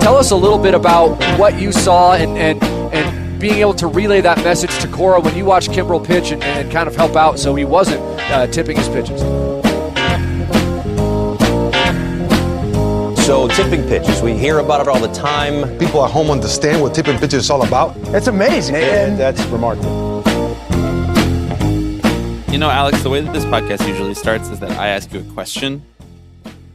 Tell us a little bit about what you saw and being able to relay that message to Cora when you watched Kimbrel pitch and kind of help out so he wasn't tipping his pitches. So tipping pitches, we hear about it all the time. People at home understand what tipping pitches is all about. It's amazing. And that's remarkable. You know, Alex, the way that this podcast usually starts is that I ask you a question,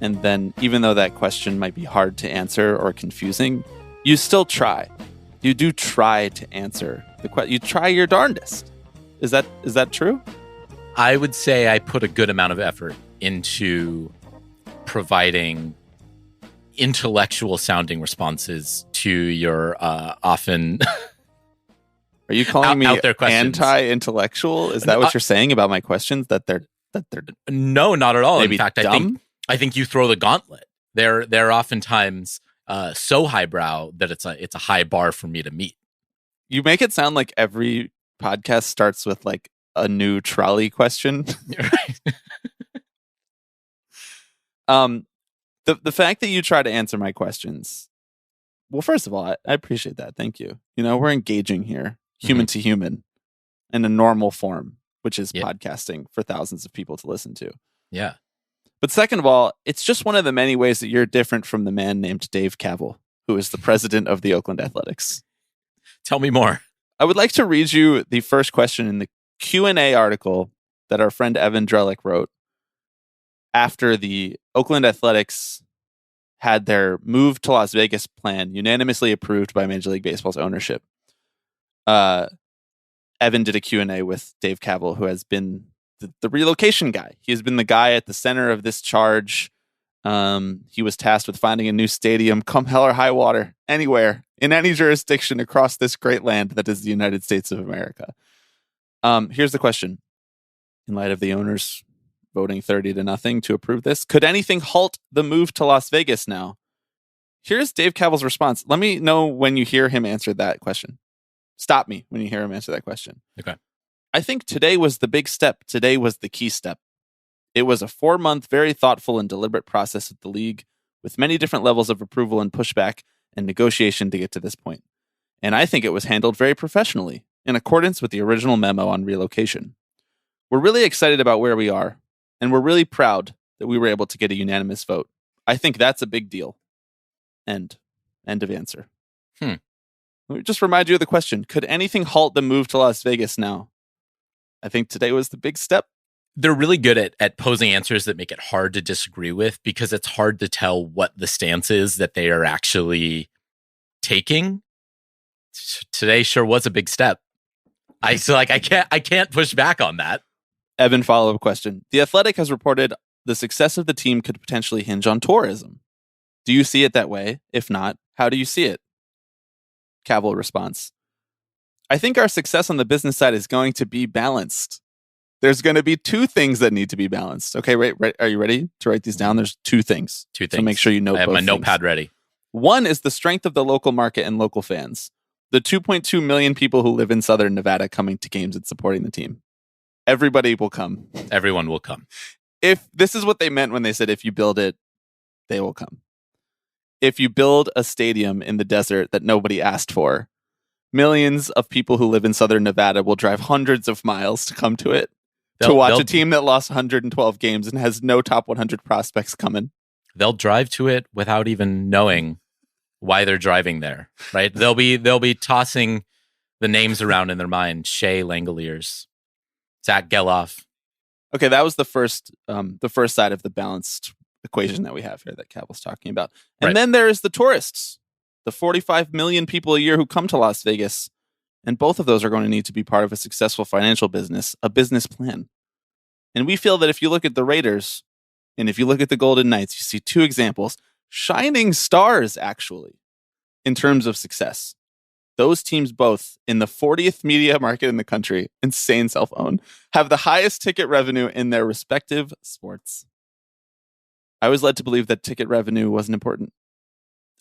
and then even though that question might be hard to answer or confusing, you still try. You do try to answer the question. You try your darndest. Is that true? I would say I put a good amount of effort into providing intellectual sounding responses to your often Are you calling me out there questions. Anti-intellectual? Is that what you're saying about my questions? That they're no, not at all. Maybe in fact, dumb? I think you throw the gauntlet. They're oftentimes so highbrow that it's a high bar for me to meet. You make it sound like every podcast starts with like a new trolley question. Right. The fact that you try to answer my questions, well, first of all, I appreciate that. Thank you. You know, we're engaging here, human to human, in a normal form, which is podcasting for thousands of people to listen to. Yeah. But second of all, it's just one of the many ways that you're different from the man named Dave Kaval, who is the president of the Oakland Athletics. Tell me more. I would like to read you the first question in the Q&A article that our friend Evan Drellick wrote after the Oakland Athletics had their move to Las Vegas plan unanimously approved by Major League Baseball's ownership. Evan did a Q&A with Dave Kaval, who has been the relocation guy. He has been the guy at the center of this charge. He was tasked with finding a new stadium, come hell or high water, anywhere, in any jurisdiction across this great land that is the United States of America. Here's the question. In light of the owners voting 30-0 to approve this, could anything halt the move to Las Vegas now? Here's Dave Kaval's response. Let me know when you hear him answer that question. Stop me when you hear him answer that question. Okay. I think today was the big step. Today was the key step. It was a 4-month, very thoughtful and deliberate process at the league with many different levels of approval and pushback and negotiation to get to this point. And I think it was handled very professionally in accordance with the original memo on relocation. We're really excited about where we are, and we're really proud that we were able to get a unanimous vote. I think that's a big deal. End of answer. Let me just remind you of the question. Could anything halt the move to Las Vegas now? I think today was the big step. They're really good at posing answers that make it hard to disagree with because it's hard to tell what the stance is that they are actually taking. Today sure was a big step. I can't push back on that. Evan, follow-up question. The Athletic has reported the success of the team could potentially hinge on tourism. Do you see it that way? If not, how do you see it? Kaval response. I think our success on the business side is going to be balanced. There's going to be two things that need to be balanced. Okay, right. Are you ready to write these down? There's two things. So make sure you know. I have both my things. notepad ready. One is the strength of the local market and local fans. The 2.2 million people who live in Southern Nevada coming to games and supporting the team. Everybody will come. Everyone will come. If this is what they meant when they said, if you build it, they will come. If you build a stadium in the desert that nobody asked for, millions of people who live in Southern Nevada will drive hundreds of miles to come to it. To watch a team that lost 112 games and has no top 100 prospects coming. They'll drive to it without even knowing why they're driving there, right? They'll be tossing the names around in their mind. Shea Langoliers, Zach Geloff. Okay, that was the first side of the balanced equation that we have here that Kaval's talking about. And then there is the tourists, the 45 million people a year who come to Las Vegas. And both of those are going to need to be part of a successful financial business, a business plan. And we feel that if you look at the Raiders and if you look at the Golden Knights, you see two examples, shining stars, actually, in terms of success. Those teams both in the 40th media market in the country, insane self-own, have the highest ticket revenue in their respective sports. I was led to believe that ticket revenue wasn't important.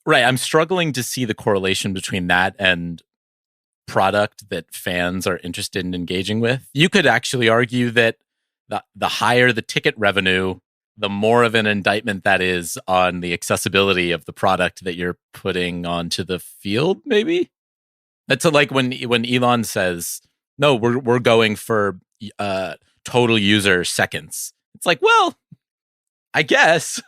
Right. I'm struggling to see the correlation between that and product that fans are interested in engaging with. You could actually argue that the higher the ticket revenue, the more of an indictment that is on the accessibility of the product that you're putting onto the field, maybe? That's like when Elon says, no, we're going for total user seconds. It's like, well, I guess.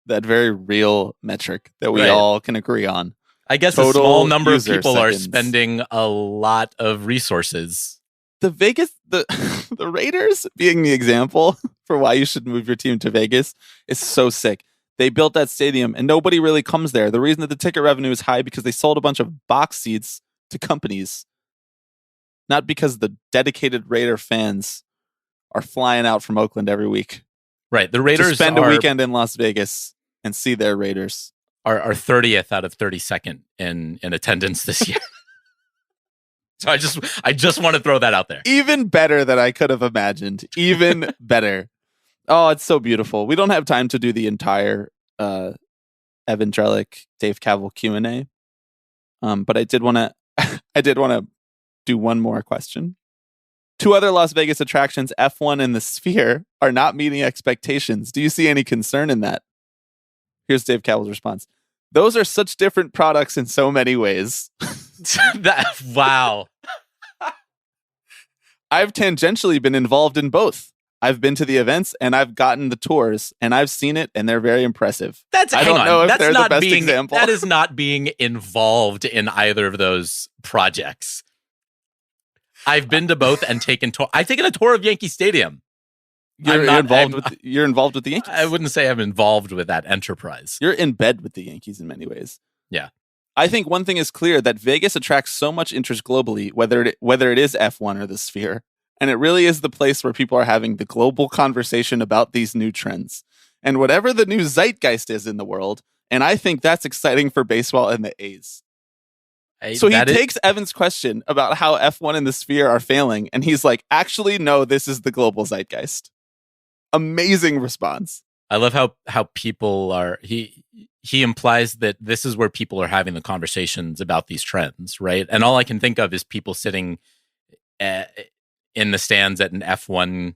That very real metric that we all can agree on. I guess Total a small number of people seconds. are spending a lot of resources. The Raiders being the example for why you should move your team to Vegas is so sick. They built that stadium and nobody really comes there. The reason that the ticket revenue is high because they sold a bunch of box seats to companies, not because the dedicated Raider fans are flying out from Oakland every week. Right. The Raiders to spend a weekend in Las Vegas and see their Raiders. Are 30th out of 32nd in attendance this year. So I just want to throw that out there. Even better than I could have imagined. Even better. Oh, it's so beautiful. We don't have time to do the entire Evan Drellick, Dave Cavill Q&A. But I did want to do one more question. 2 other Las Vegas attractions, F1 and the Sphere, are not meeting expectations. Do you see any concern in that? Here's Dave Cavill's response. Those are such different products in so many ways. Wow. I've tangentially been involved in both. I've been to the events and I've gotten the tours and I've seen it and they're very impressive. I don't know if they're the best example. That is not being involved in either of those projects. I've been to both and I've taken a tour of Yankee Stadium. You're involved with the Yankees. I wouldn't say I'm involved with that enterprise. You're in bed with the Yankees in many ways. Yeah. I think one thing is clear, that Vegas attracts so much interest globally, whether it is F1 or the Sphere. And it really is the place where people are having the global conversation about these new trends. And whatever the new zeitgeist is in the world, and I think that's exciting for baseball and the A's. So he takes Evan's question about how F1 and the Sphere are failing, and he's like, actually, no, this is the global zeitgeist. Amazing response. I love how people are. He implies that this is where people are having the conversations about these trends, right? And all I can think of is people sitting in the stands at an F1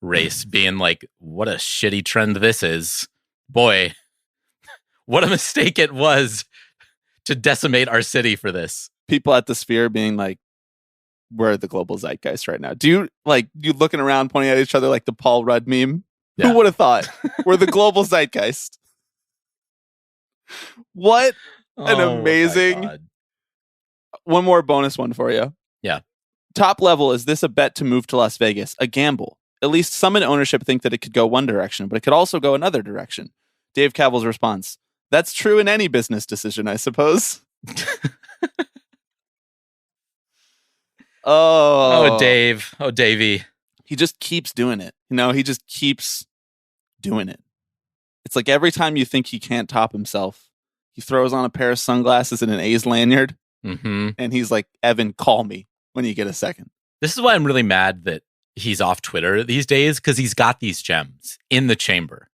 race, being like, "What a shitty trend this is! Boy, what a mistake it was to decimate our city for this." People at the Sphere being like, we're the global zeitgeist right now. Do you looking around pointing at each other like the Paul Rudd meme? Yeah. Who would have thought? We're the global zeitgeist. What an amazing. One more bonus one for you. Yeah. Top level, is this a bet to move to Las Vegas? A gamble. At least some in ownership think that it could go one direction, but it could also go another direction. Dave Cavill's response. That's true in any business decision, I suppose. Oh, Dave. Oh, Davey. He just keeps doing it. He just keeps doing it. It's like every time you think he can't top himself, he throws on a pair of sunglasses and an A's lanyard, and he's like, Evan, call me when you get a second. This is why I'm really mad that he's off Twitter these days, because he's got these gems in the chamber.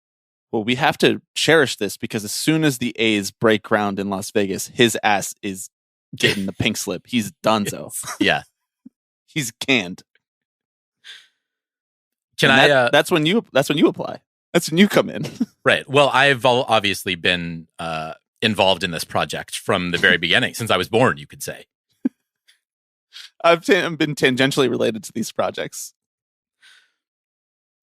Well, we have to cherish this, because as soon as the A's break ground in Las Vegas, his ass is getting the pink slip. He's donezo. Yeah. He's canned. That's when you apply. That's when you come in. Right. Well, I've obviously been involved in this project from the very beginning, since I was born, you could say. I've been tangentially related to these projects.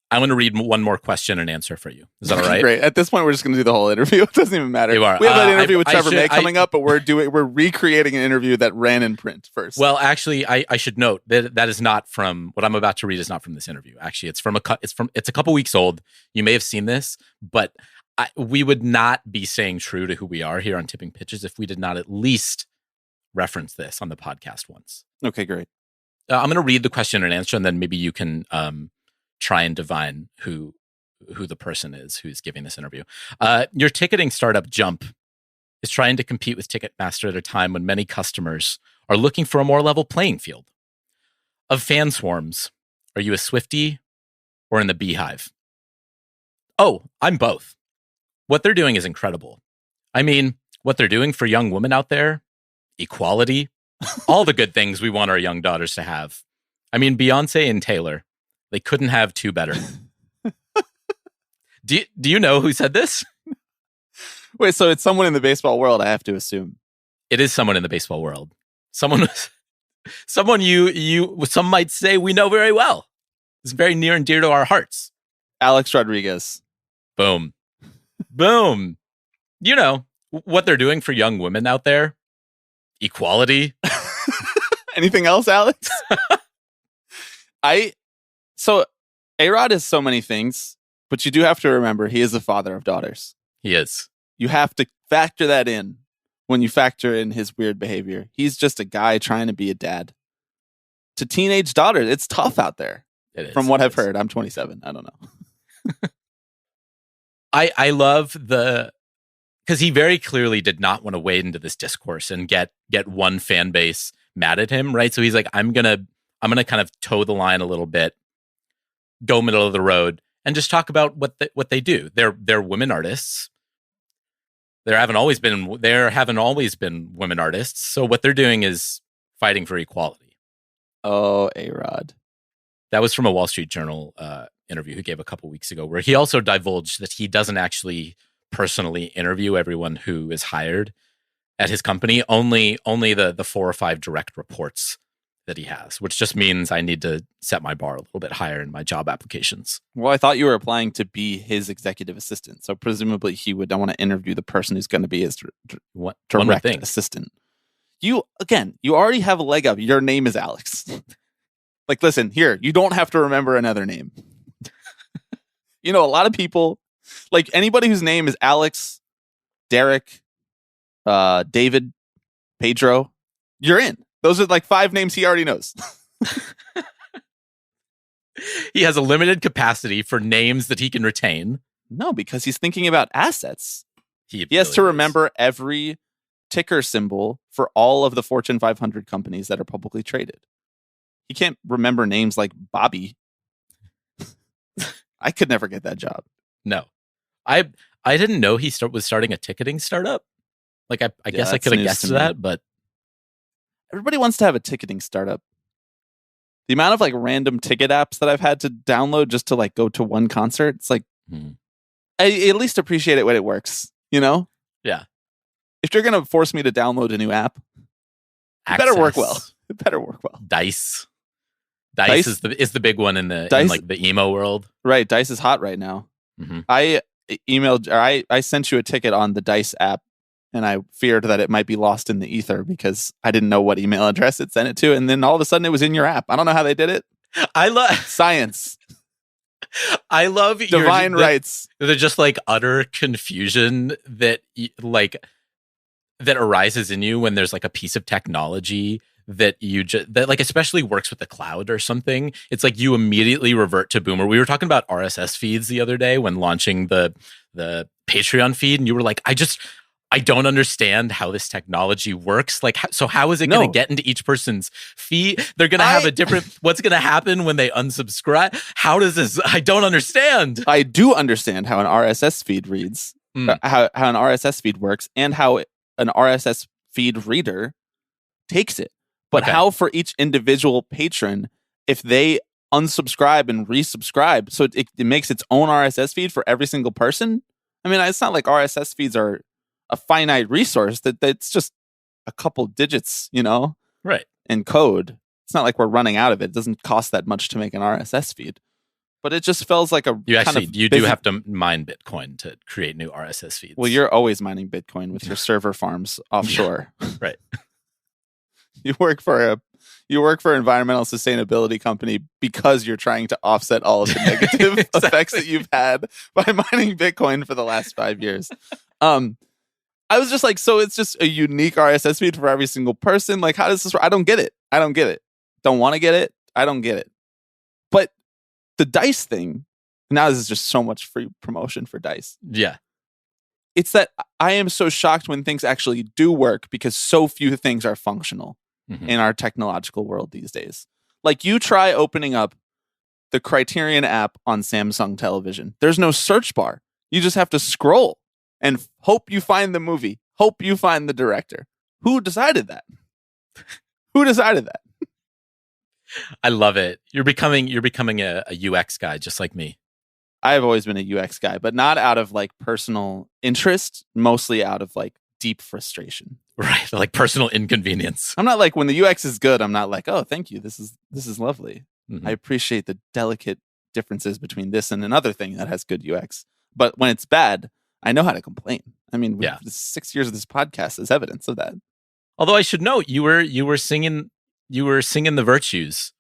I'm going to read one more question and answer for you. Is that all right? Great. At this point, we're just going to do the whole interview. It doesn't even matter. We have an interview with Trevor May coming up, but we're recreating an interview that ran in print first. Well, actually, I should note that is not from what I'm about to read. Is not from this interview. Actually, it's a couple weeks old. You may have seen this, but we would not be staying true to who we are here on Tipping Pitches if we did not at least reference this on the podcast once. Okay, great. I'm going to read the question and answer, and then maybe you can try and divine who the person is who's giving this interview. Your ticketing startup Jump is trying to compete with Ticketmaster at a time when many customers are looking for a more level playing field. Of fan swarms, are you a Swiftie or in the beehive? Oh, I'm both. What they're doing is incredible. I mean, what they're doing for young women out there, equality, all the good things we want our young daughters to have. I mean, Beyonce and Taylor, they couldn't have two better. Do you know who said this? Wait, so it's someone in the baseball world, I have to assume. It is someone in the baseball world. Someone some might say we know very well. It's very near and dear to our hearts. Alex Rodriguez. Boom. Boom. You know what they're doing for young women out there? Equality. Anything else, Alex? So A-Rod is so many things, but you do have to remember he is the father of daughters. He is. You have to factor that in when you factor in his weird behavior. He's just a guy trying to be a dad to teenage daughters. It's tough out there. It is. From what I've heard. I'm 27. I don't know. I love because he very clearly did not want to wade into this discourse and get one fan base mad at him, right? So he's like, I'm gonna kind of toe the line a little bit, go middle of the road, and just talk about what they do. They're women artists. There haven't always been women artists. So what they're doing is fighting for equality. Oh, A-Rod. That was from a Wall Street Journal interview he gave a couple weeks ago, where he also divulged that he doesn't actually personally interview everyone who is hired at his company, only the 4 or 5 direct reports that he has, which just means I need to set my bar a little bit higher in my job applications. Well, I thought you were applying to be his executive assistant. So presumably he would want to interview the person who's going to be his direct assistant. You already have a leg up. Your name is Alex. Like, listen, here, you don't have to remember another name. A lot of people, like anybody whose name is Alex, Derek, David, Pedro, you're in. Those are like 5 names he already knows. He has a limited capacity for names that he can retain. No, because he's thinking about assets. He has really to remember every ticker symbol for all of the Fortune 500 companies that are publicly traded. He can't remember names like Bobby. I could never get that job. No. I didn't know he was starting a ticketing startup. Like, I guess I could have guessed that, but everybody wants to have a ticketing startup. The amount of like random ticket apps that I've had to download just to like go to one concert, it's like, I at least appreciate it when it works, Yeah. If you're going to force me to download a new app, it better work well. It better work well. Dice is the big one in the emo world. Right. Dice is hot right now. Mm-hmm. I sent you a ticket on the Dice app, and I feared that it might be lost in the ether because I didn't know what email address it sent it to. And then all of a sudden it was in your app. I don't know how they did it. I love science. I love divine rights. They're just like utter confusion that arises in you when there's like a piece of technology that like especially works with the cloud or something. It's like you immediately revert to boomer. We were talking about RSS feeds the other day when launching the Patreon feed, and you were like, I don't understand how this technology works. Like, so how is it going to get into each person's feed? They're going to have a different, what's going to happen when they unsubscribe? How does this, I don't understand. I do understand how an RSS feed reads, how an RSS feed works, and how an RSS feed reader takes it. But how for each individual patron, if they unsubscribe and resubscribe, so it makes its own RSS feed for every single person? I mean, it's not like RSS feeds are a finite resource, that's just a couple digits, right, in code. It's not like we're running out of it. It doesn't cost that much to make an RSS feed, but it just feels like you do have to mine Bitcoin to create new RSS feeds. Well, you're always mining Bitcoin with your server farms offshore. Right. You work for an environmental sustainability company because you're trying to offset all of the negative effects that you've had by mining Bitcoin for the last 5 years. I was just like, so it's just a unique RSS feed for every single person. Like, how does this work? I don't get it. Don't want to get it. I don't get it. But the Dice thing, now this is just so much free promotion for Dice. Yeah. It's that I am so shocked when things actually do work because so few things are functional in our technological world these days. Like, you try opening up the Criterion app on Samsung television. There's no search bar. You just have to scroll and hope you find the movie. Hope you find the director. Who decided that? Who decided that? I love it. You're becoming a UX guy just like me. I've always been a UX guy, but not out of like personal interest, mostly out of like deep frustration. Right, like personal inconvenience. I'm not like when the UX is good, I'm not like, oh, thank you, this is lovely. Mhm. I appreciate the delicate differences between this and another thing that has good UX. But when it's bad, I know how to complain. I mean, 6 years of this podcast is evidence of that. Although I should note, you were singing the virtues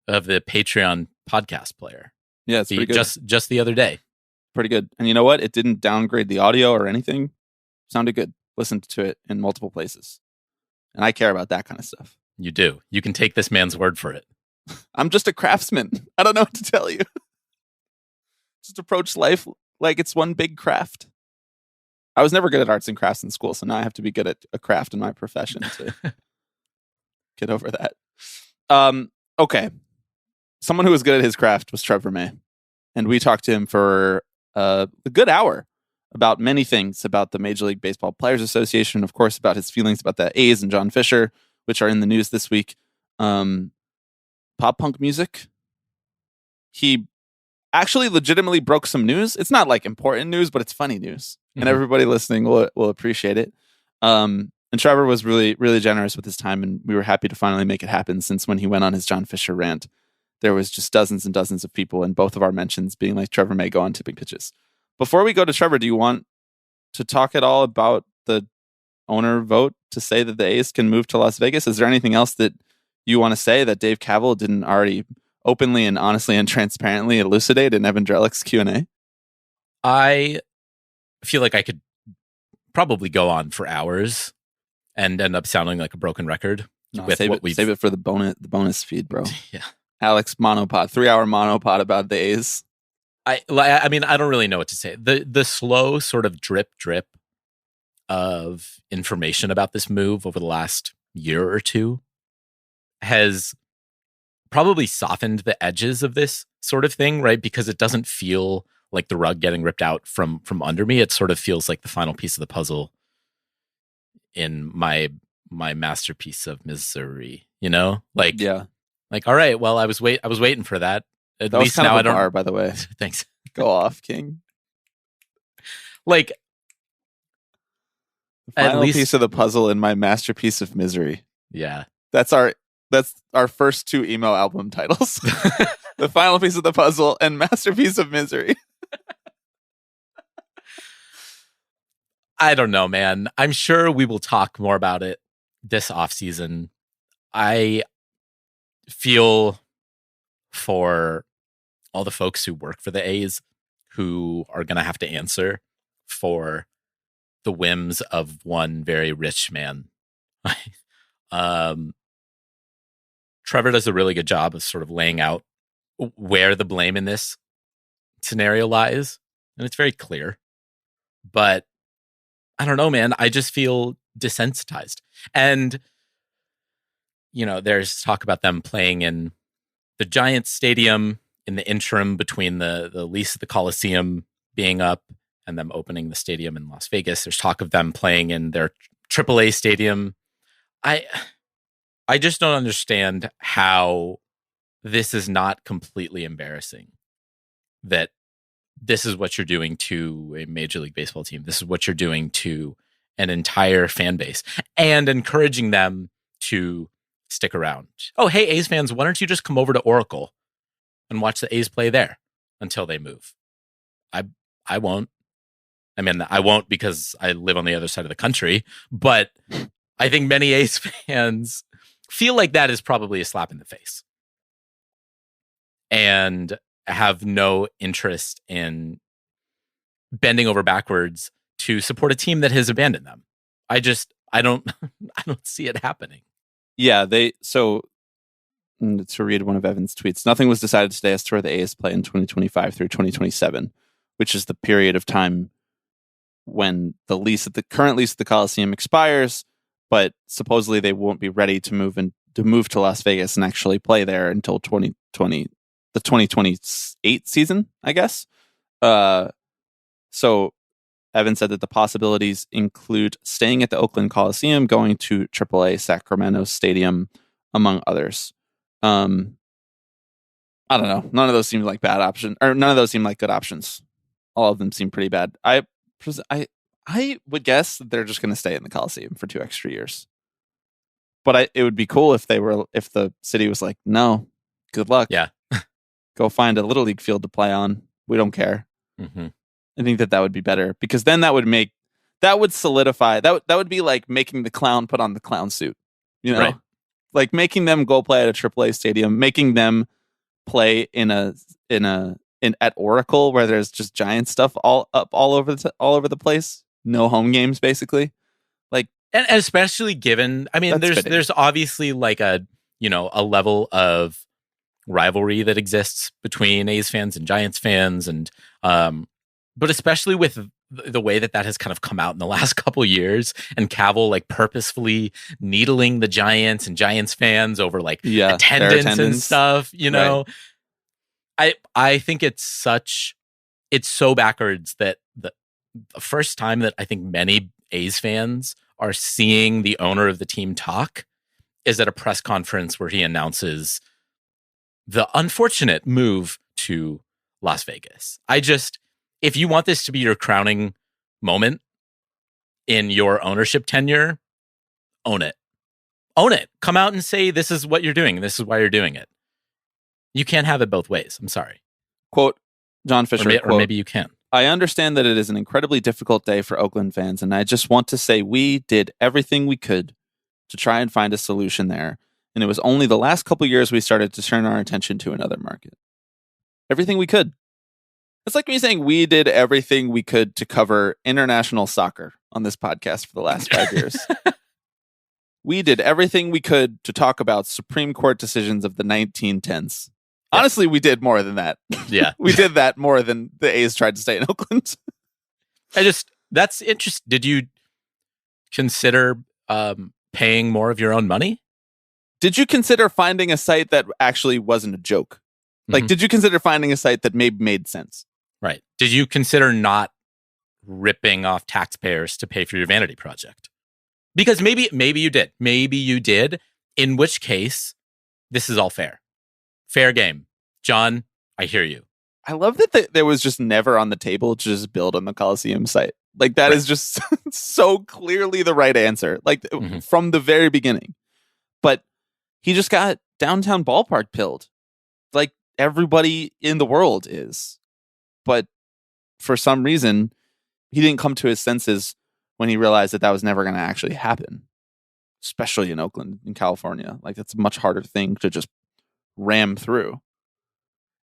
of the Patreon podcast player. Yeah, it's pretty good. Just the other day. Pretty good. And you know what? It didn't downgrade the audio or anything. Sounded good. Listened to it in multiple places. And I care about that kind of stuff. You do. You can take this man's word for it. I'm just a craftsman. I don't know what to tell you. Just approach life like it's one big craft. I was never good at arts and crafts in school, so now I have to be good at a craft in my profession to get over that. Okay. Someone who was good at his craft was Trevor May. And we talked to him for a good hour about many things, about the Major League Baseball Players Association, of course, about his feelings about the A's and John Fisher, which are in the news this week. Pop punk music. He actually legitimately broke some news. It's not like important news, but it's funny news. Mm-hmm. And everybody listening will appreciate it. And Trevor was really, really generous with his time, and we were happy to finally make it happen, since when he went on his John Fisher rant, there was just dozens and dozens of people in both of our mentions being like, Trevor May, go on tipping pitches. Before we go to Trevor, do you want to talk at all about the owner vote to say that the A's can move to Las Vegas? Is there anything else that you want to say that Dave Kaval didn't already openly and honestly and transparently elucidate in Evan Drellick's Q&A? I feel like I could probably go on for hours and end up sounding like a broken record. No, save it for the bonus feed, bro. Yeah. Alex monopod, 3-hour monopod about the A's. I mean, I don't really know what to say. The slow sort of drip of information about this move over the last year or two has probably softened the edges of this sort of thing, right? Because it doesn't feel like the rug getting ripped out from under me. It sort of feels like the final piece of the puzzle in my masterpiece of misery, you know? Like, yeah. Like, all right, well, I was waiting for that. At that least was kind now of a I don't. Bar, by the way. Thanks. Go off, King. Like, final piece of the puzzle in my masterpiece of misery. Yeah, that's our first 2 emo album titles. The final piece of the puzzle and masterpiece of misery. I don't know, man. I'm sure we will talk more about it this offseason. I feel for all the folks who work for the A's who are going to have to answer for the whims of one very rich man. Trevor does a really good job of sort of laying out where the blame in this scenario lies, and it's very clear. But I don't know, man. I just feel desensitized. And, you know, there's talk about them playing in the Giants Stadium in the interim between the lease of the Coliseum being up and them opening the stadium in Las Vegas. There's talk of them playing in their AAA stadium. I just don't understand how this is not completely embarrassing. That this is what you're doing to a Major League Baseball team. This is what you're doing to an entire fan base and encouraging them to stick around. Oh, hey, A's fans, why don't you just come over to Oracle and watch the A's play there until they move? I won't. I mean, I won't because I live on the other side of the country, but I think many A's fans feel like that is probably a slap in the face and have no interest in bending over backwards to support a team that has abandoned them. I don't see it happening. Yeah, to read one of Evan's tweets, nothing was decided today as to where the A's play in 2025 through 2027, which is the period of time when the current lease of the Coliseum expires, but supposedly they won't be ready to move to Las Vegas and actually play there until the 2028 season, I guess. So Evan said that the possibilities include staying at the Oakland Coliseum, going to AAA Sacramento Stadium, among others. I don't know. None of those seem like bad options, or none of those seem like good options. All of them seem pretty bad. I would guess that they're just going to stay in the Coliseum for 2 extra years. But it would be cool if the city was like, no, good luck. Yeah. Go find a Little League field to play on. We don't care. Mm-hmm. I think that would be better, because then that would solidify, that would be like making the clown put on the clown suit, you know, Right. Like making them go play at a AAA stadium, making them play at Oracle, where there's just giant stuff all over the place. No home games, basically. Like, and especially given, I mean, there's obviously like a level of rivalry that exists between A's fans and Giants fans, and but especially with the way that has kind of come out in the last couple years, and Cavill like purposefully needling the Giants and Giants fans over like attendance and stuff, you know. Right. I think it's so backwards that the first time that I think many A's fans are seeing the owner of the team talk is at a press conference where he announces the unfortunate move to Las Vegas. If you want this to be your crowning moment in your ownership tenure, own it. Own it. Come out and say, this is what you're doing. This is why you're doing it. You can't have it both ways. I'm sorry. Quote, John Fisher. Or maybe you can. I understand that it is an incredibly difficult day for Oakland fans, and I just want to say we did everything we could to try and find a solution there. And it was only the last couple years we started to turn our attention to another market. Everything we could. It's like me saying we did everything we could to cover international soccer on this podcast for the last 5 years. We did everything we could to talk about Supreme Court decisions of the 1910s. Yeah. Honestly, we did more than that. Yeah. We did that more than the A's tried to stay in Oakland. That's interesting. Did you consider paying more of your own money? Did you consider finding a site that actually wasn't a joke? Like, did you consider finding a site that made sense? Right. Did you consider not ripping off taxpayers to pay for your vanity project? Because maybe you did. Maybe you did. In which case, this is all fair. Fair game. John, I hear you. I love that there was just never on the table to just build on the Coliseum site. Like, that is just so clearly the right answer. Like, from the very beginning. But he just got downtown ballpark pilled. Like, everybody in the world is. But for some reason, he didn't come to his senses when he realized that was never going to actually happen, especially in Oakland, in California. Like, that's a much harder thing to just ram through.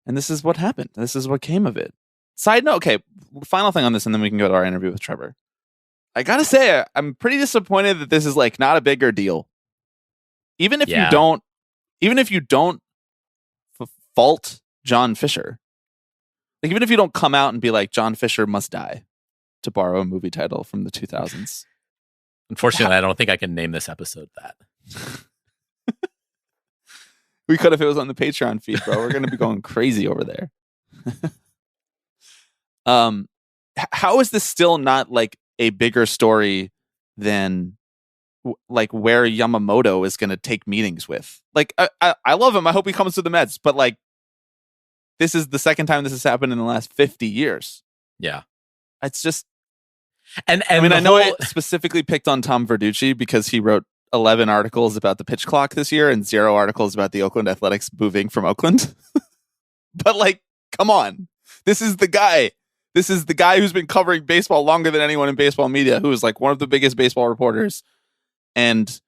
And this is what happened. This is what came of it. Side note, okay, final thing on this, and then we can go to our interview with Trevor. I gotta say, I'm pretty disappointed that this is like not a bigger deal. Even if you don't fault John Fisher. Like, even if you don't come out and be like, John Fisher must die, to borrow a movie title from the 2000s. Unfortunately, I don't think I can name this episode that. We could if it was on the Patreon feed, bro. We're going to be going crazy over there. How is this still not like a bigger story than like where Yamamoto is going to take meetings with? Like, I love him. I hope he comes to the Mets, but like, this is the second time this has happened in the last 50 years. Yeah. It's just, and I mean, I know I specifically picked on Tom Verducci because he wrote 11 articles about the pitch clock this year and 0 articles about the Oakland Athletics moving from Oakland. But like, come on. This is the guy. This is the guy who's been covering baseball longer than anyone in baseball media, who is like one of the biggest baseball reporters. And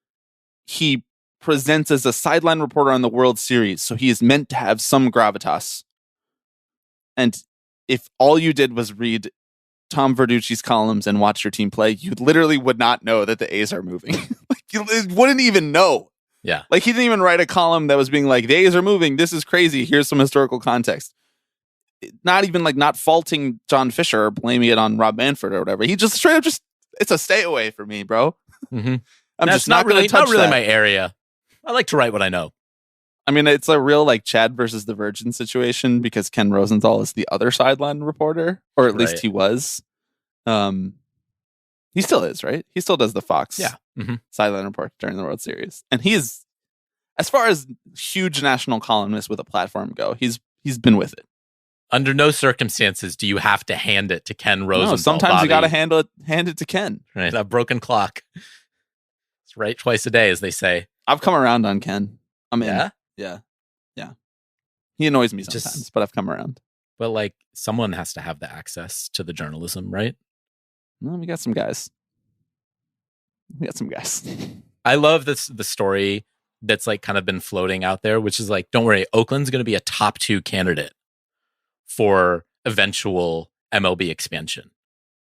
he presents as a sideline reporter on the World Series. So he is meant to have some gravitas. And if all you did was read Tom Verducci's columns and watch your team play, you literally would not know that the A's are moving. Like, you wouldn't even know. Yeah. Like, he didn't even write a column that was being like, the A's are moving. This is crazy. Here's some historical context. Not even like not faulting John Fisher or blaming it on Rob Manfred or whatever. He just straight up it's a stay away for me, bro. Mm-hmm. I'm just not really my area. I like to write what I know. I mean, it's a real like Chad versus the Virgin situation because Ken Rosenthal is the other sideline reporter, or at least he was. He still is, right? He still does the Fox sideline report during the World Series. And he is, as far as huge national columnists with a platform go, he's He's been with it. Under no circumstances do you have to hand it to Ken Rosenthal. No, sometimes Bobby. you got to hand it to Ken. Right, a broken clock. It's right twice a day, as they say. I've come around on Ken. I mean, Yeah? yeah. He annoys me sometimes, but I've come around. But like, someone has to have the access to the journalism, right? Well, we got some guys. I love the story that's like kind of been floating out there, which is like, don't worry, Oakland's going to be a top 2 candidate for eventual MLB expansion.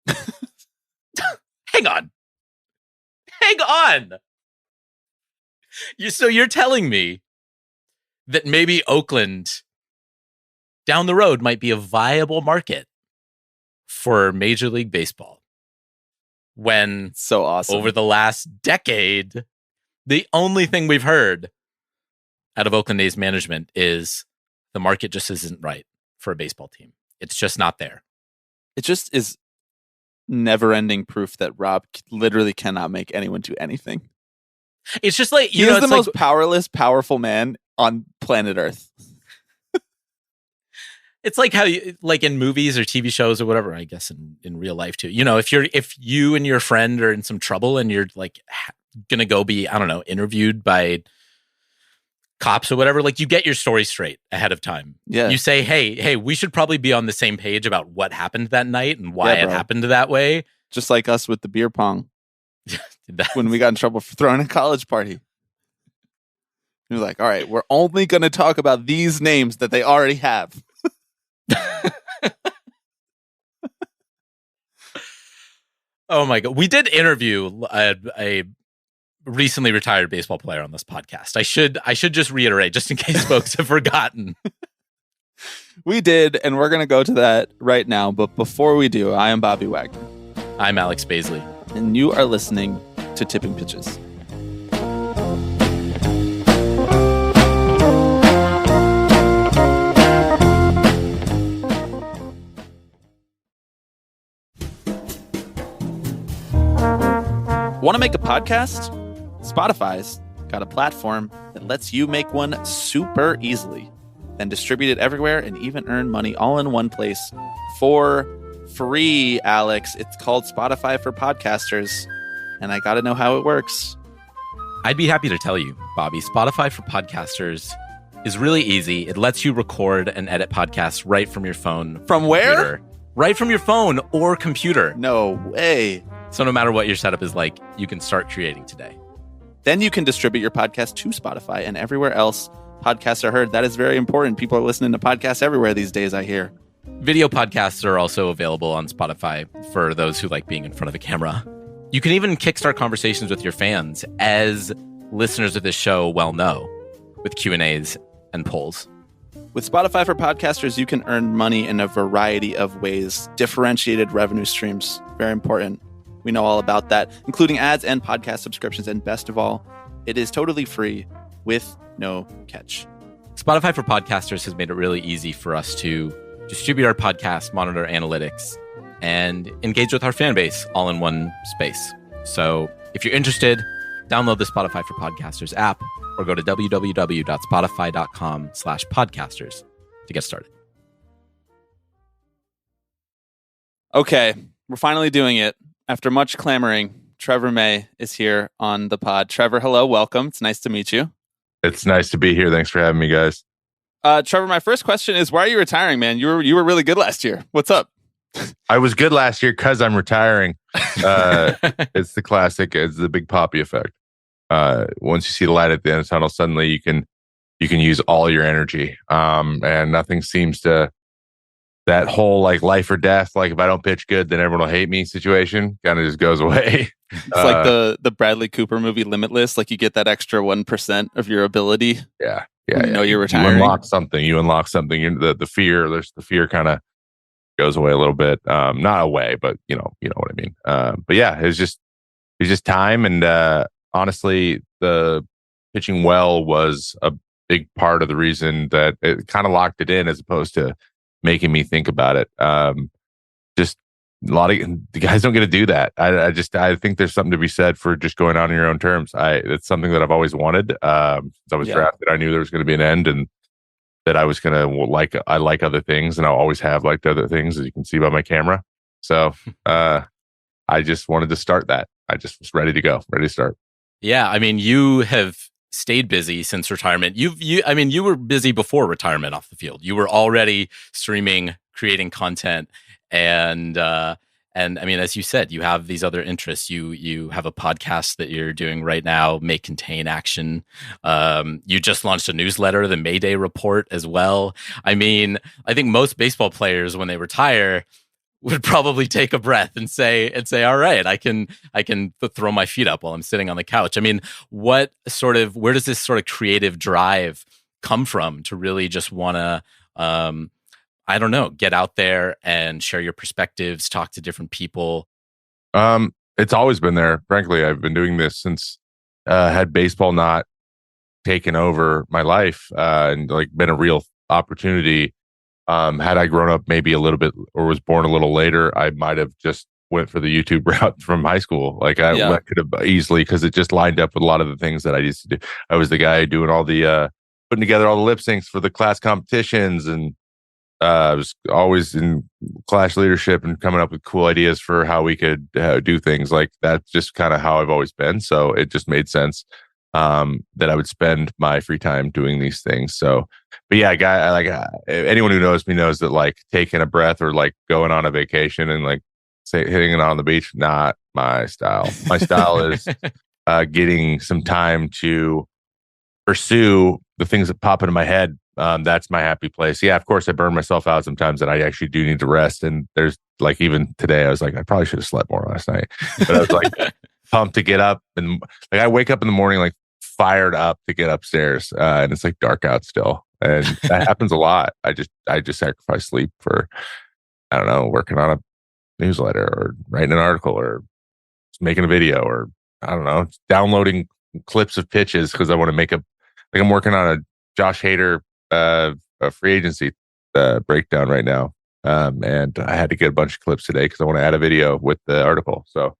Hang on. So you're telling me that maybe Oakland down the road might be a viable market for Major League Baseball, when so awesome over the last decade, the only thing we've heard out of Oakland A's management is the market just isn't right for a baseball team. It's just not there. It just is never-ending proof that Rob literally cannot make anyone do anything. It's just like, he is the most powerful man on planet Earth. It's like how you, like in movies or TV shows or whatever, I guess in real life too. You know, if you and your friend are in some trouble and you're like gonna go be, I don't know, interviewed by cops or whatever, like you get your story straight ahead of time. Yeah. You say, hey, we should probably be on the same page about what happened that night and why it happened that way. Just like us with the beer pong. When we got in trouble for throwing a college party. He was like, all right, we're only going to talk about these names that they already have. Oh my God. We did interview a recently retired baseball player on this podcast. I should just reiterate, just in case folks have forgotten. We did, and we're going to go to that right now. But before we do, I am Bobby Wagner. I'm Alex Baisley. And you are listening to Tipping Pitches. Want to make a podcast? Spotify's got a platform that lets you make one super easily, then distribute it everywhere and even earn money all in one place for free, Alex. It's called Spotify for Podcasters, and I got to know how it works. I'd be happy to tell you, Bobby. Spotify for Podcasters is really easy. It lets you record and edit podcasts right from your phone. From where? Right from your phone or computer. No way. So no matter what your setup is like, you can start creating today. Then you can distribute your podcast to Spotify and everywhere else podcasts are heard. That is very important. People are listening to podcasts everywhere these days, I hear. Video podcasts are also available on Spotify for those who like being in front of a camera. You can even kickstart conversations with your fans, as listeners of this show well know, with Q&As and polls. With Spotify for Podcasters, you can earn money in a variety of ways. Differentiated revenue streams, very important. We know all about that, including ads and podcast subscriptions. And best of all, it is totally free with no catch. Spotify for Podcasters has made it really easy for us to distribute our podcast, monitor analytics, and engage with our fan base all in one space. So if you're interested, download the Spotify for Podcasters app or go to www.spotify.com/podcasters to get started. Okay, we're finally doing it. After much clamoring, Trevor May is here on the pod. Trevor, hello, welcome. It's nice to meet you. It's nice to be here. Thanks for having me, guys. Trevor, my first question is, why are you retiring, man? You were really good last year. What's up? I was good last year because I'm retiring. It's the classic. It's the Big Papi effect. Once you see the light at the end of the tunnel, suddenly you can use all your energy, and nothing seems to. That whole like life or death, like if I don't pitch good, then everyone will hate me situation kind of just goes away. It's like the Bradley Cooper movie Limitless. Like you get that extra 1% of your ability. Yeah. You know you're retiring. You unlock something. The fear. There's the fear kind of goes away a little bit. Not away, but you know what I mean. But yeah, it's just time. And honestly, the pitching well was a big part of the reason that it kind of locked it in, as opposed to making me think about it. Just a lot of the guys don't get to do that. I think there's something to be said for just going on your own terms. It's something that I've always wanted. Since I was drafted, I knew there was going to be an end, and that I was gonna I like other things, and I'll always have liked other things, as you can see by my camera. So I just wanted to start that. I just was ready to go, ready to start. Yeah, I mean, you have stayed busy since retirement. You were busy before retirement off the field. You were already streaming, creating content, and I mean, as you said, you have these other interests. You have a podcast that you're doing right now, May Contain Action. You just launched a newsletter, the Mayday Report, as well. I mean, I think most baseball players, when they retire, would probably take a breath and say, all right, I can throw my feet up while I'm sitting on the couch. I mean, where does this sort of creative drive come from to really just want to, I don't know, get out there and share your perspectives, talk to different people? It's always been there. Frankly, I've been doing this since had baseball not taken over my life and like been a real opportunity. Had I grown up maybe a little bit or was born a little later, I might have just went for the YouTube route from high school. Like I could have easily, because it just lined up with a lot of the things that I used to do. I was the guy doing all the putting together all the lip syncs for the class competitions, and I was always in class leadership and coming up with cool ideas for how we could do things. Like that's just kind of how I've always been. So it just made sense that I would spend my free time doing these things. So, but yeah, anyone who knows me knows that like taking a breath or like going on a vacation and like hitting it on the beach, not my style. My style is getting some time to pursue the things that pop into my head. That's my happy place. Yeah, of course, I burn myself out sometimes, and I actually do need to rest. And there's like even today, I was like, I probably should have slept more last night, but I was like pumped to get up, and like I wake up in the morning like fired up to get upstairs, and it's like dark out still, and that happens a lot. I just sacrifice sleep for, I don't know, working on a newsletter or writing an article or just making a video or I don't know, downloading clips of pitches because I want to make I'm working on a Josh Hader a free agency breakdown right now, and I had to get a bunch of clips today because I want to add a video with the article. So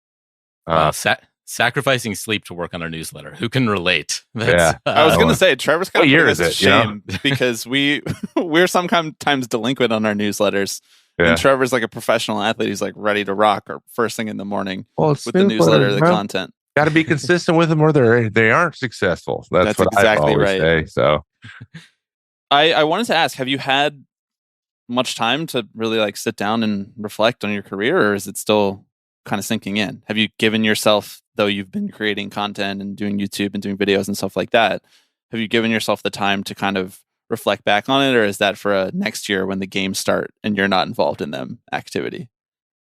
sacrificing sleep to work on our newsletter. Who can relate? I was going to say, Trevor's kind of year is it? Shame because we're sometimes delinquent on our newsletters. Yeah. And Trevor's like a professional athlete. He's like ready to rock or first thing in the morning with the newsletter, the content. Got to be consistent with them or they aren't successful. That's what exactly I always say. So I wanted to ask, have you had much time to really like sit down and reflect on your career, or is it still kind of sinking in? Have you given yourself, though you've been creating content and doing YouTube and doing videos and stuff like that, have you given yourself the time to kind of reflect back on it, or is that for next year when the games start and you're not involved in them activity?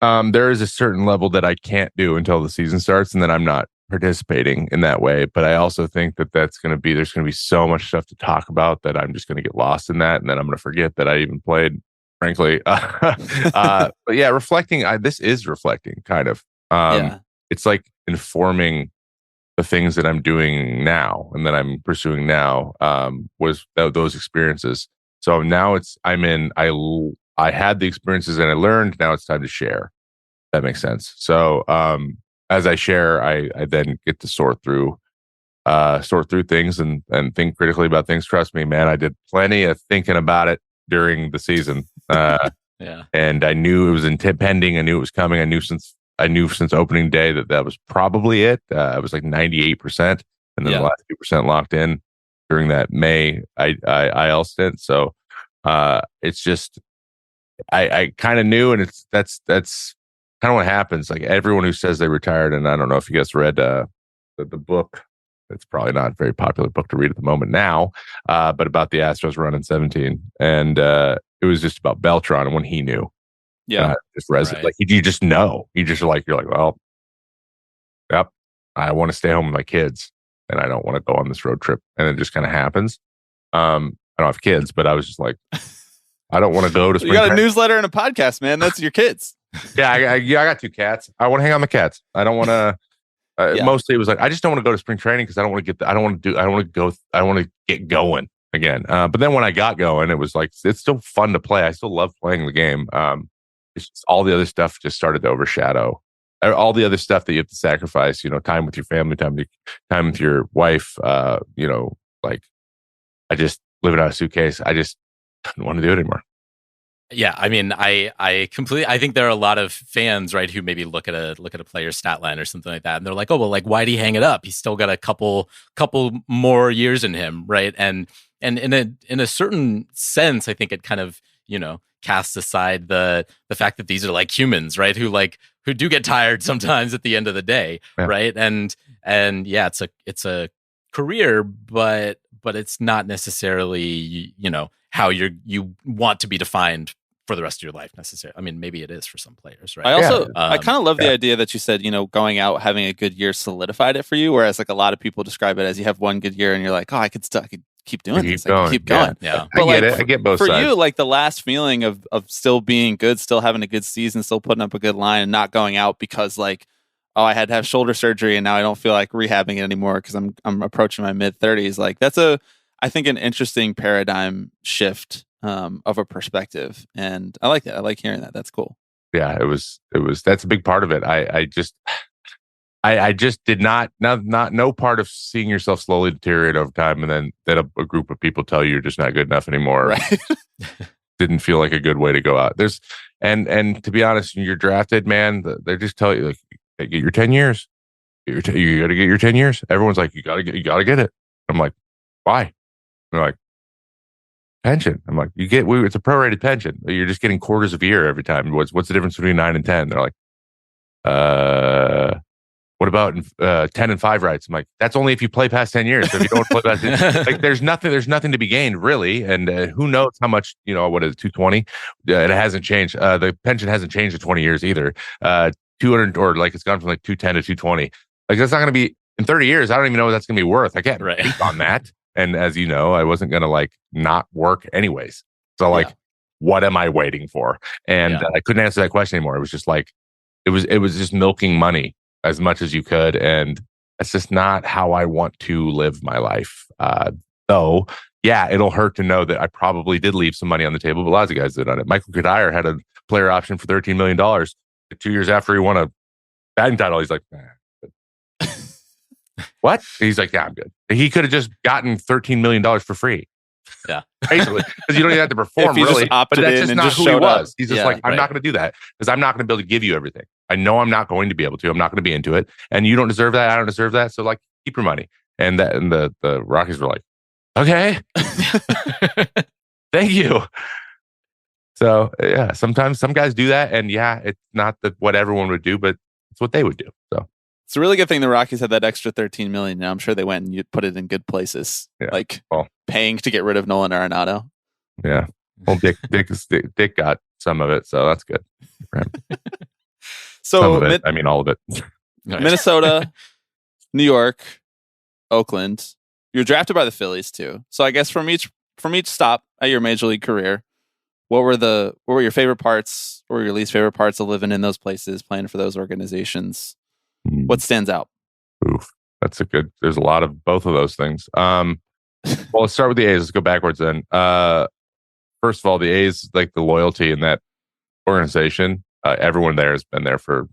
There is a certain level that I can't do until the season starts, and then I'm not participating in that way. But I also think that there's going to be so much stuff to talk about that I'm just going to get lost in that, and then I'm going to forget that I even played, frankly. But yeah, reflecting, this is reflecting kind of. It's like informing the things that I'm doing now and that I'm pursuing now, was those experiences. So now I had the experiences and I learned, now it's time to share. That makes sense. So as I share, I then get to sort through things and think critically about things. Trust me, man, I did plenty of thinking about it during the season. And I knew it was impending. I knew it was coming. I knew since opening day that was probably it. I was like 98%, and then the last 2% locked in during that May IL stint. So it's just I kind of knew, and that's kind of what happens. Like everyone who says they retired, and I don't know if you guys read the book. It's probably not a very popular book to read at the moment now, but about the Astros run in 17, and it was just about Beltran and when he knew. Just resident. Right. Like you just know. You're like, well, yep, I want to stay home with my kids, and I don't want to go on this road trip, and it just kind of happens. I don't have kids, but I was just like, I don't want to go to spring training. You got a newsletter and a podcast, man. That's your kids. I got 2 cats. I want to hang out with my cats. I don't want to. Mostly, it was like I just don't want to go to spring training because I don't want to get going again. But then when I got going, it was like it's still fun to play. I still love playing the game. It's just all the other stuff just started to overshadow all the other stuff that you have to sacrifice. Time with your family, time with your wife. Like I just living out of a suitcase. Didn't want to do it anymore. Yeah, I mean, I think there are a lot of fans, right, who maybe look at a player's stat line or something like that, and they're like, oh well, like why'd he hang it up? He's still got a couple more years in him, right? And in a certain sense, I think it kind of, casts aside the fact that these are like humans, right? Who do get tired sometimes at the end of the day, right? And yeah, it's a career, but it's not necessarily how you want to be defined for the rest of your life necessarily. I mean, maybe it is for some players, right? I also I kind of love the idea that you said, going out having a good year solidified it for you, whereas like a lot of people describe it as you have one good year and you're like, oh, I could keep doing this. I can keep going. Yeah. But I get it. I get both for sides. you, like the last feeling of still being good, still having a good season, still putting up a good line and not going out because like, oh, I had to have shoulder surgery and now I don't feel like rehabbing it anymore because I'm approaching my mid-30s. Like that's I think an interesting paradigm shift of a perspective. And I like that. I like hearing that. That's cool. Yeah, it was that's a big part of it. I just did not no part of seeing yourself slowly deteriorate over time and then that a group of people tell you you're just not good enough anymore. Right. Didn't feel like a good way to go out. And to be honest, when you're drafted, man, they just tell you like, get your 10 years. You got to get your 10 years. Everyone's like, you got to get it. I'm like, why? They're like, pension. I'm like, it's a prorated pension. You're just getting quarters of a year every time. What's the difference between 9 and 10? They're like, what about 10 and 5 rights? I'm like, that's only if you play past 10 years. So if you don't play past 10, like there's nothing to be gained really. And who knows how much, what is it, 220? It hasn't changed. The pension hasn't changed in 20 years either. 200 or like it's gone from like 210 to 220. Like that's not going to be in 30 years. I don't even know what that's going to be worth. I can't speak on that. And as you know, I wasn't going to like not work anyways. So like, what am I waiting for? And I couldn't answer that question anymore. It was just like, it was just milking money as much as you could. And that's just not how I want to live my life. Though, yeah, it'll hurt to know that I probably did leave some money on the table, but lots of guys did on it. Michael Kadire had a player option for $13 million. 2 years after he won a batting title, he's like, what? He's like, yeah, I'm good. He could have just gotten $13 million for free. Yeah. Basically, because you don't even have to perform really. But that's just not who he was. He's just like, I'm not going to do that because I'm not going to be able to give you everything. I know I'm not going to be able to. I'm not going to be into it. And you don't deserve that. I don't deserve that. So like, keep your money. And the Rockies were like, okay. Thank you. So yeah, sometimes some guys do that. And yeah, it's not what everyone would do, but it's what they would do. So it's a really good thing the Rockies had that extra $13 million. Now I'm sure they went and you put it in good places, paying to get rid of Nolan Arenado. Yeah, well, Dick got some of it, so that's good. So some of it, I mean, all of it. Minnesota, New York, Oakland. You're drafted by the Phillies too. So I guess from each stop at your major league career, what were your favorite parts? What were your least favorite parts of living in those places, playing for those organizations? What stands out? Oof, there's a lot of both of those things. Well, let's start with the A's. Let's go backwards then. First of all, the A's, like the loyalty in that organization, everyone there has been there for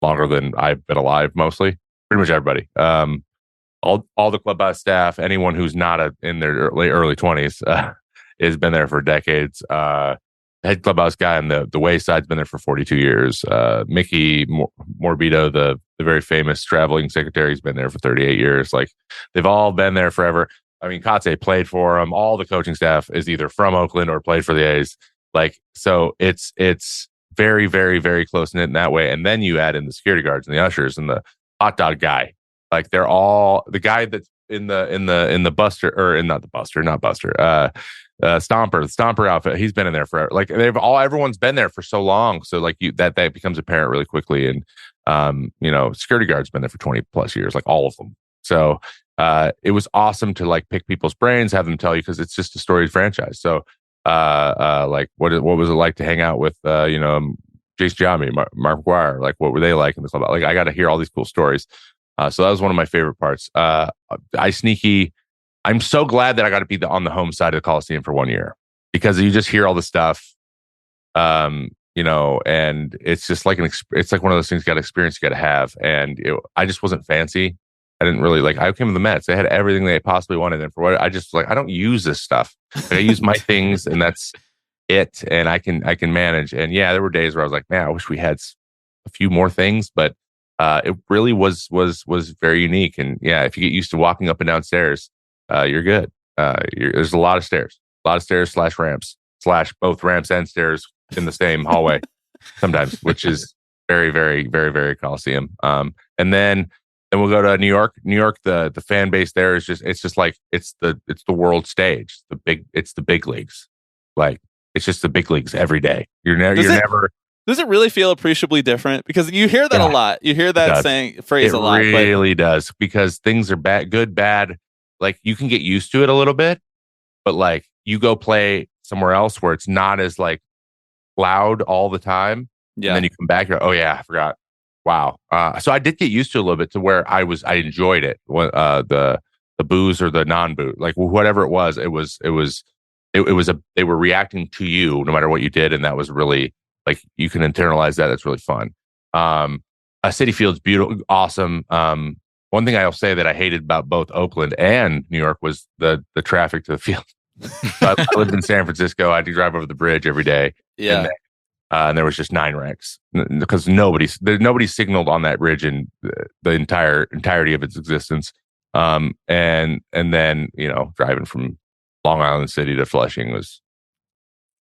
longer than I've been alive, mostly. Pretty much everybody. All the clubhouse staff, anyone who's not in their early 20s has been there for decades. Head clubhouse guy on the way side's been there for 42 years. Mickey Morbido, the very famous traveling secretary, has been there for 38 years. Like they've all been there forever. I mean, Kotze played for them. All the coaching staff is either from Oakland or played for the A's. Like, so it's very, very, very close knit in that way. And then you add in the security guards and the ushers and the hot dog guy. Like they're all the guy that's in the Buster or not Buster. Stomper, the Stomper outfit. He's been in there forever. Like everyone's been there for so long. So like that becomes apparent really quickly. And security guards been there for 20 plus years, like all of them. So it was awesome to like pick people's brains, have them tell you, because it's just a storied franchise. So like what was it like to hang out with Jason Giambi, Mark McGuire? Like what were they like in the club? Like I got to hear all these cool stories. So that was one of my favorite parts. I'm so glad that I got to be on the home side of the Coliseum for 1 year, because you just hear all the stuff, and it's just like it's like one of those things you got to experience, you got to have. And I just wasn't fancy. I didn't really like. I came to the Mets. They had everything they possibly wanted, and for what I just like, I don't use this stuff. Like, I use my things, and that's it. And I can manage. And yeah, there were days where I was like, man, I wish we had a few more things, but it really was very unique. And yeah, if you get used to walking up and down stairs, you're good. There's a lot of stairs / ramps / both ramps and stairs in the same hallway sometimes, which is very, very, very, very Coliseum. And then we'll go to New York. New York, the fan base there is just like it's the world stage. It's the big leagues. Like, it's just the big leagues every day. You're never. Does it really feel appreciably different? Because you hear that a lot. You hear that phrase a lot. It really does, because things are good, bad. Like, you can get used to it a little bit, but like, you go play somewhere else where it's not as like loud all the time. Yeah. And then you come back, you're, oh yeah, I forgot. Wow. So I did get used to it a little bit, to where I enjoyed it. When the booze or the non-boo, like whatever it was, they were reacting to you no matter what you did. And that was really, like, you can internalize that. That's really fun. Citi Field's beautiful, awesome. One thing I'll say that I hated about both Oakland and New York was the traffic to the field. So I lived in San Francisco. I had to drive over the bridge every day. Yeah. And there was just 9 wrecks because nobody signaled on that bridge in the entirety of its existence. And then, driving from Long Island City to Flushing was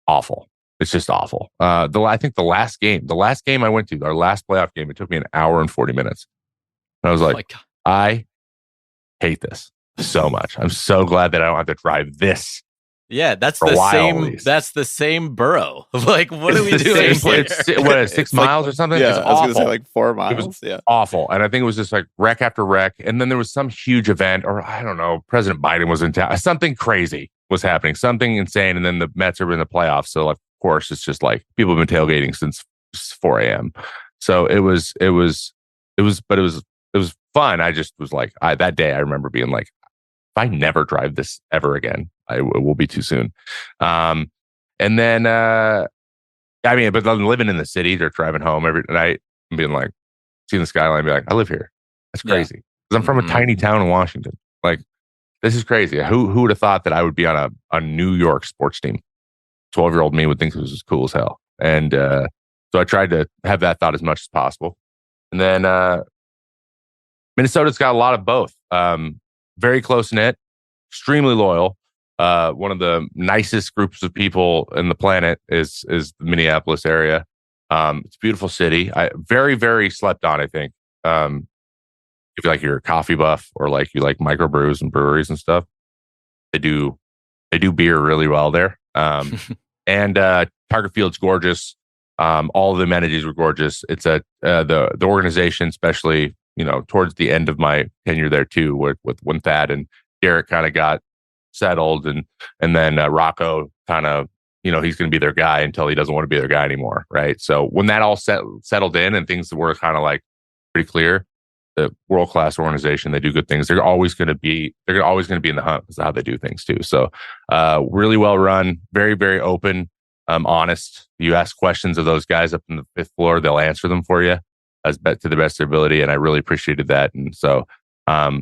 awful. It's just awful. I think the last game I went to, our last playoff game, it took me an hour and 40 minutes. And I was like, I hate this so much. I'm so glad that I don't have to drive this. Yeah, that's the same. That's the same borough. Like, what are we doing? What, 6 miles or something? Yeah, it's I was going to say like 4 miles. It was awful. And I think it was just like wreck after wreck. And then there was some huge event, or I don't know, President Biden was in town. Something crazy was happening, something insane. And then the Mets are in the playoffs. So, like, of course, it's just like people have been tailgating since 4 a.m. So it was fun. I just was like, that day I remember being like, if I never drive this ever again, it will be too soon. And then, but then living in the city or driving home every night and being like, seeing the skyline, be like, I live here. That's crazy. Because I'm from a tiny town in Washington. Like, this is crazy. Who would have thought that I would be on a New York sports team? 12-year-old me would think it was as cool as hell. And so I tried to have that thought as much as possible. And then Minnesota's got a lot of both. Very close-knit, extremely loyal. One of the nicest groups of people in the planet is the Minneapolis area. It's a beautiful city. Very, very slept on, I think. If you're a coffee buff or like you like microbrews and breweries and stuff, they do beer really well there. And Target Field's gorgeous. All of the amenities were gorgeous. It's the organization, especially, towards the end of my tenure there too, with when Thad and Derek kind of got settled, and then Rocco kind of, he's going to be their guy until he doesn't want to be their guy anymore, right? So when that all settled in and things were kind of like pretty clear, the world-class organization, they do good things. They're always going to be in the hunt because of how they do things too. So really well run, very, very open, honest. You ask questions of those guys up in the 5th floor, they'll answer them for you to the best of their ability. And I really appreciated that. And so I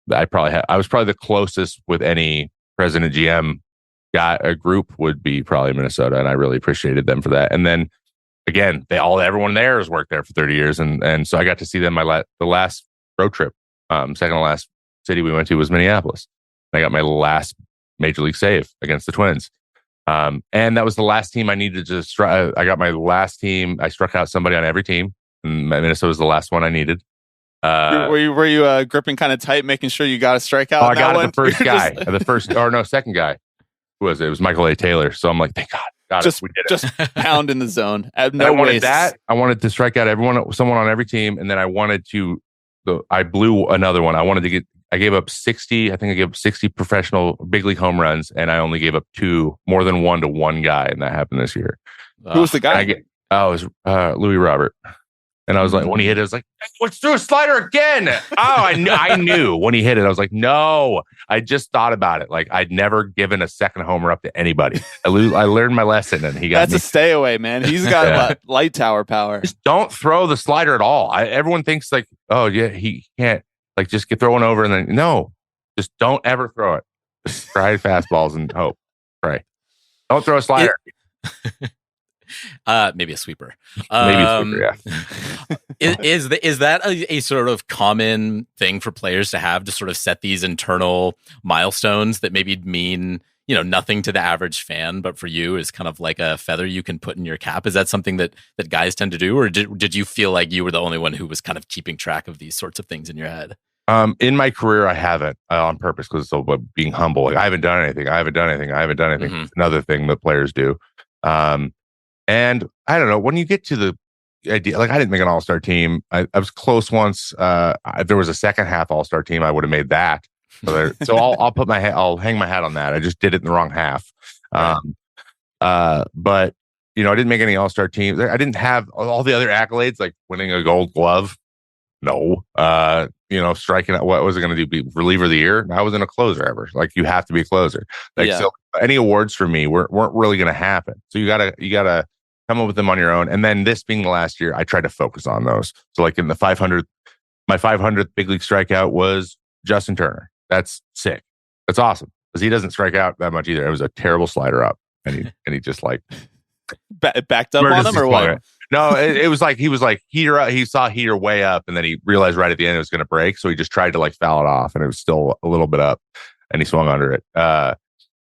was probably the closest with any president GM guy, a group would be probably Minnesota. And I really appreciated them for that. And then again, everyone there has worked there for 30 years. And so I got to see them the last road trip. Second to last city we went to was Minneapolis. I got my last major league save against the Twins. And that was the last team I needed to strike. I got my last team. I struck out somebody on every team. And Minnesota was the last one I needed. Were you gripping kind of tight, making sure you got a strikeout? Oh, I got the first guy. Second guy. Who was it? It was Michael A. Taylor. So I'm like, thank God. We did it. Just pound in the zone. I wanted that. I wanted to strike out someone on every team. And then I wanted to, I blew another one. I gave up 60. I think I gave up 60 professional big league home runs. And I only gave up 2, more than 1 to one guy. And that happened this year. Who was the guy? It was Louis Robert. And I was like, when he hit it, I was like, let's do a slider again. Oh, I knew when he hit it. I was like, no, I just thought about it. Like, I'd never given a second homer up to anybody. I learned my lesson, and he got That's a stay away, man. He's got light tower power. Just don't throw the slider at all. Everyone thinks like, oh yeah, he can't. Like, just get throwing over and then just don't ever throw it. Just try fastballs and hope. Pray. Don't throw a slider. Maybe a sweeper. Maybe a sweeper, yeah. Is that a sort of common thing for players to have, to sort of set these internal milestones that maybe mean, nothing to the average fan, but for you is kind of like a feather you can put in your cap? Is that something that guys tend to do, or did you feel like you were the only one who was kind of keeping track of these sorts of things in your head? In my career, I haven't on purpose, because it's about being humble. Like, I haven't done anything. Mm-hmm. It's another thing that players do. And I don't know, when you get to the idea, like, I didn't make an all-star team. I was close once. If there was a second half all-star team, I would have made that. So I'll hang my hat on that. I just did it in the wrong half. Right. But I didn't make any all-star teams. I didn't have all the other accolades, like winning a Gold Glove. No. Striking out. What was it going to do? Be reliever of the year? I wasn't a closer ever. Like, you have to be a closer. So any awards for me weren't really going to happen. So you gotta come up with them on your own. And then, this being the last year, I tried to focus on those. So, like, in the 500th, my 500th big league strikeout was Justin Turner. That's sick. That's awesome, because he doesn't strike out that much either. It was a terrible slider up, and he just like backed up on him, or what? No, it was like he was like heater up. He saw heater way up, and then he realized right at the end it was going to break. So he just tried to like foul it off, and it was still a little bit up, and he swung under it.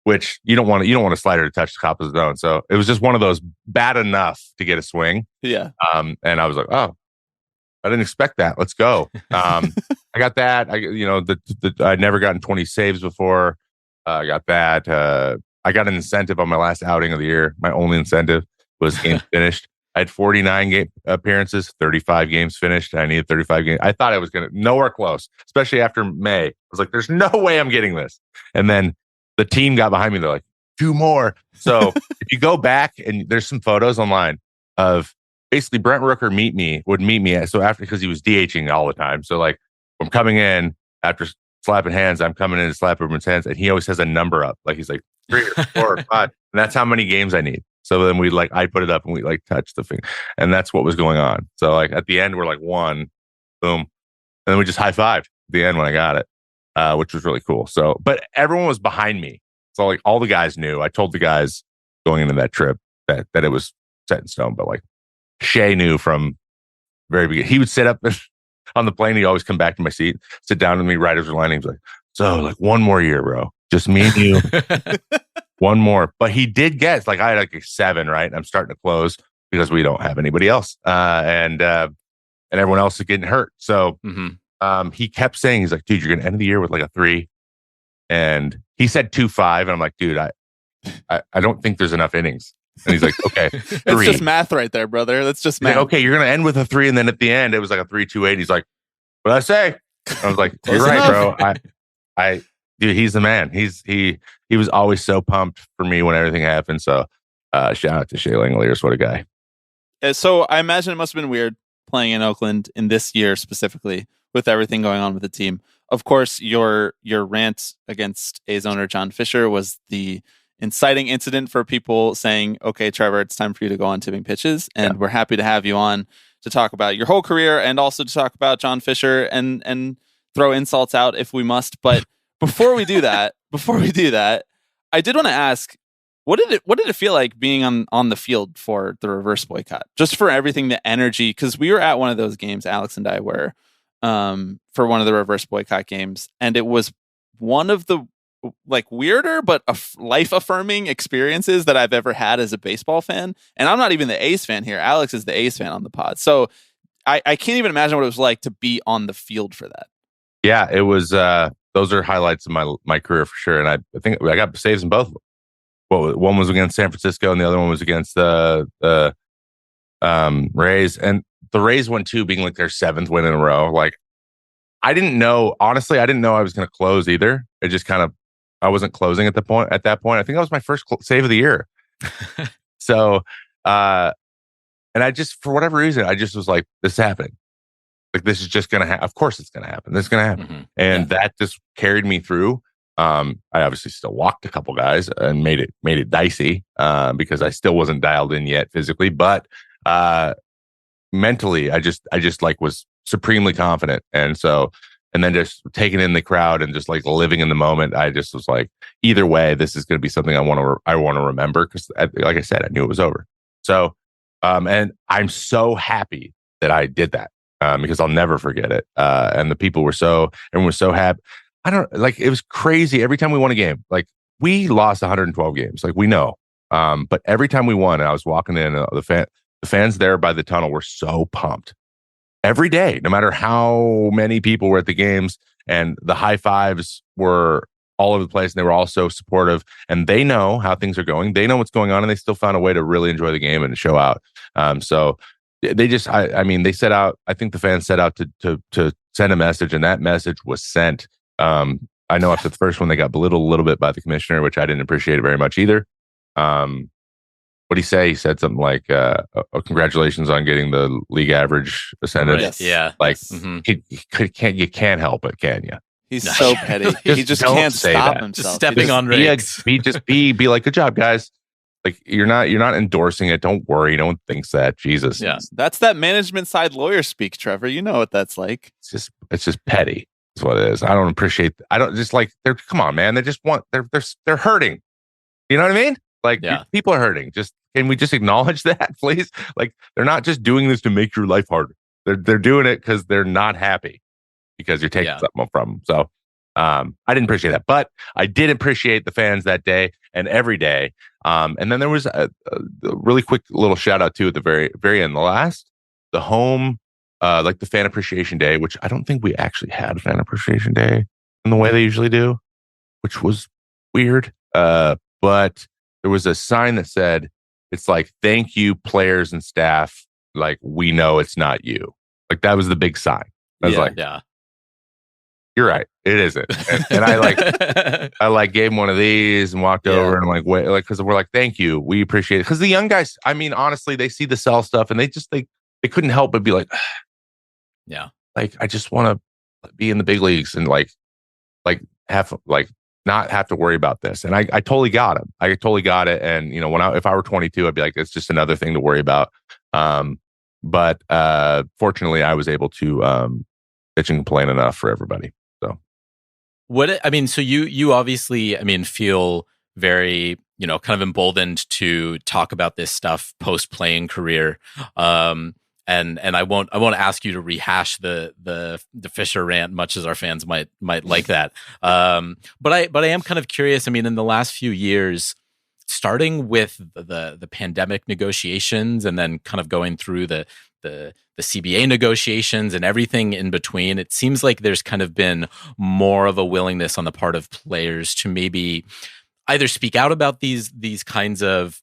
Which you don't want a slider to touch the top of the zone. So it was just one of those bad enough to get a swing. Yeah. And I was like, oh, I didn't expect that. Let's go. I got that. I'd never gotten 20 saves before. I got that. I got an incentive on my last outing of the year. My only incentive was games finished. I had 49 game appearances, 35 games finished. I needed 35 games. I thought I was nowhere close, especially after May. I was like, there's no way I'm getting this. And then the team got behind me. They're like, 2 more. So if you go back, and there's some photos online of basically Brent Rooker would meet me. So after, because he was DHing all the time. So, like, I'm coming in after slapping hands, I'm coming in to slap everyone's hands, and he always has a number up. Like, he's like 3 or 4 or 5. And that's how many games I need. So then I put it up and we like touch the thing. And that's what was going on. So, like, at the end, we're like 1, boom. And then we just high-fived at the end when I got it, which was really cool. So, but everyone was behind me. So, like, all the guys knew. I told the guys going into that trip that it was set in stone. But, like, Shea knew from the very beginning. He would sit up on the plane. He'd always come back to my seat, sit down with me right as we're landing. He was like, so, like, 1 more year, bro. Just me and you. 1 more. But he did guess. Like, I had like a 7, right? And I'm starting to close because we don't have anybody else. And everyone else is getting hurt. So he kept saying, he's like, dude, you're going to end the year with like a 3. And he said 2.5. And I'm like, dude, I don't think there's enough innings. And he's like, okay, 3. It's just math right there, brother. That's just math. Like, okay, you're going to end with a 3. And then at the end, it was like a 3.28. He's like, what'd I say? I was like, you're right, bro. Dude, he's the man. He was always so pumped for me when everything happened. So shout out to Shea Langoliers. What a guy. So I imagine it must have been weird playing in Oakland in this year specifically with everything going on with the team. Of course, your rant against A's owner John Fisher was the inciting incident for people saying, okay, Trevor, it's time for you to go on tipping pitches. And we're happy to have you on to talk about your whole career and also to talk about John Fisher and throw insults out if we must. But before we do that, I did want to ask, what did it feel like being on the field for the reverse boycott? Just for everything, the energy, because we were at one of those games, Alex and I were, for one of the reverse boycott games, and it was one of the like weirder but life affirming experiences that I've ever had as a baseball fan. And I'm not even the A's fan here. Alex is the A's fan on the pod, so I can't even imagine what it was like to be on the field for that. Yeah, it was. Those are highlights of my career for sure. And I think I got saves in both of them. Well, one was against San Francisco, and the other one was against the Rays. And the Rays won 2, being like their 7th win in a row. Like, I didn't know. Honestly, I didn't know I was going to close either. It just kind of, I wasn't closing at that point. I think that was my first save of the year. So, and I just, for whatever reason, I just was like, this is happening. Like, this is just going to happen. Of course it's going to happen. This is going to happen. And that just carried me through. I obviously still walked a couple guys and made it dicey because I still wasn't dialed in yet physically, but mentally I just like was supremely confident. And so and then just taking in the crowd and just like living in the moment. I just was like, either way, this is going to be something I want to remember, because like I said, I knew it was over. So, and I'm so happy that I did that, because I'll never forget it. And the people everyone was so happy. It was crazy. Every time we won a game, like we lost 112 games, like we know. But every time we won, and I was walking in, the fans there by the tunnel were so pumped. Every day, no matter how many people were at the games, and the high fives were all over the place, and they were all so supportive, and they know how things are going. They know what's going on, and they still found a way to really enjoy the game and show out. So they just, they set out, I think the fans set out to send a message, and that message was sent. I know after the first one, they got belittled a little bit by the commissioner, which I didn't appreciate it very much either. What'd he say? He said something like, congratulations on getting the league average ascended. Right. Yes. Yeah. Like, Mm-hmm. you can't help it, can you? He's so petty. He just can't stop himself. Just stepping on rakes. Be like, good job, guys. Like, you're not endorsing it. Don't worry. No one thinks that. Jesus. Yeah. That's that management side lawyer speak, Trevor. You know what that's like. It's just petty. That's what it is. I don't appreciate. I don't just like. Come on, man. They just want. They're hurting. You know what I mean? Like, people are hurting. Can we just acknowledge that, please? Like, they're not just doing this to make your life harder. They're doing it because they're not happy because you're taking something from them. So I didn't appreciate that, but I did appreciate the fans that day and every day. And then there was a really quick little shout out too at the very, very end. The home, like the fan appreciation day, which I don't think we actually had a fan appreciation day in the way they usually do, which was weird. But there was a sign that said, it's like, thank you, players and staff. Like, we know it's not you. Like, that was the big sign. I was you're right. It isn't. And I gave him one of these and walked over and like, wait, like, cause we're like, thank you. We appreciate it. Cause the young guys, I mean, honestly, they see the sell stuff and they couldn't help but be like, like, I just want to be in the big leagues and like have not have to worry about this. And I totally got him. I totally got it. And, if I were 22, I'd be like, it's just another thing to worry about. But fortunately I was able to bitch and complain enough for everybody. So so you obviously, feel very, kind of emboldened to talk about this stuff post-playing career. And I won't ask you to rehash the Fisher rant, much as our fans might like that. But I am kind of curious. In the last few years, starting with the pandemic negotiations, and then kind of going through the CBA negotiations and everything in between, it seems like there's kind of been more of a willingness on the part of players to maybe either speak out about these kinds of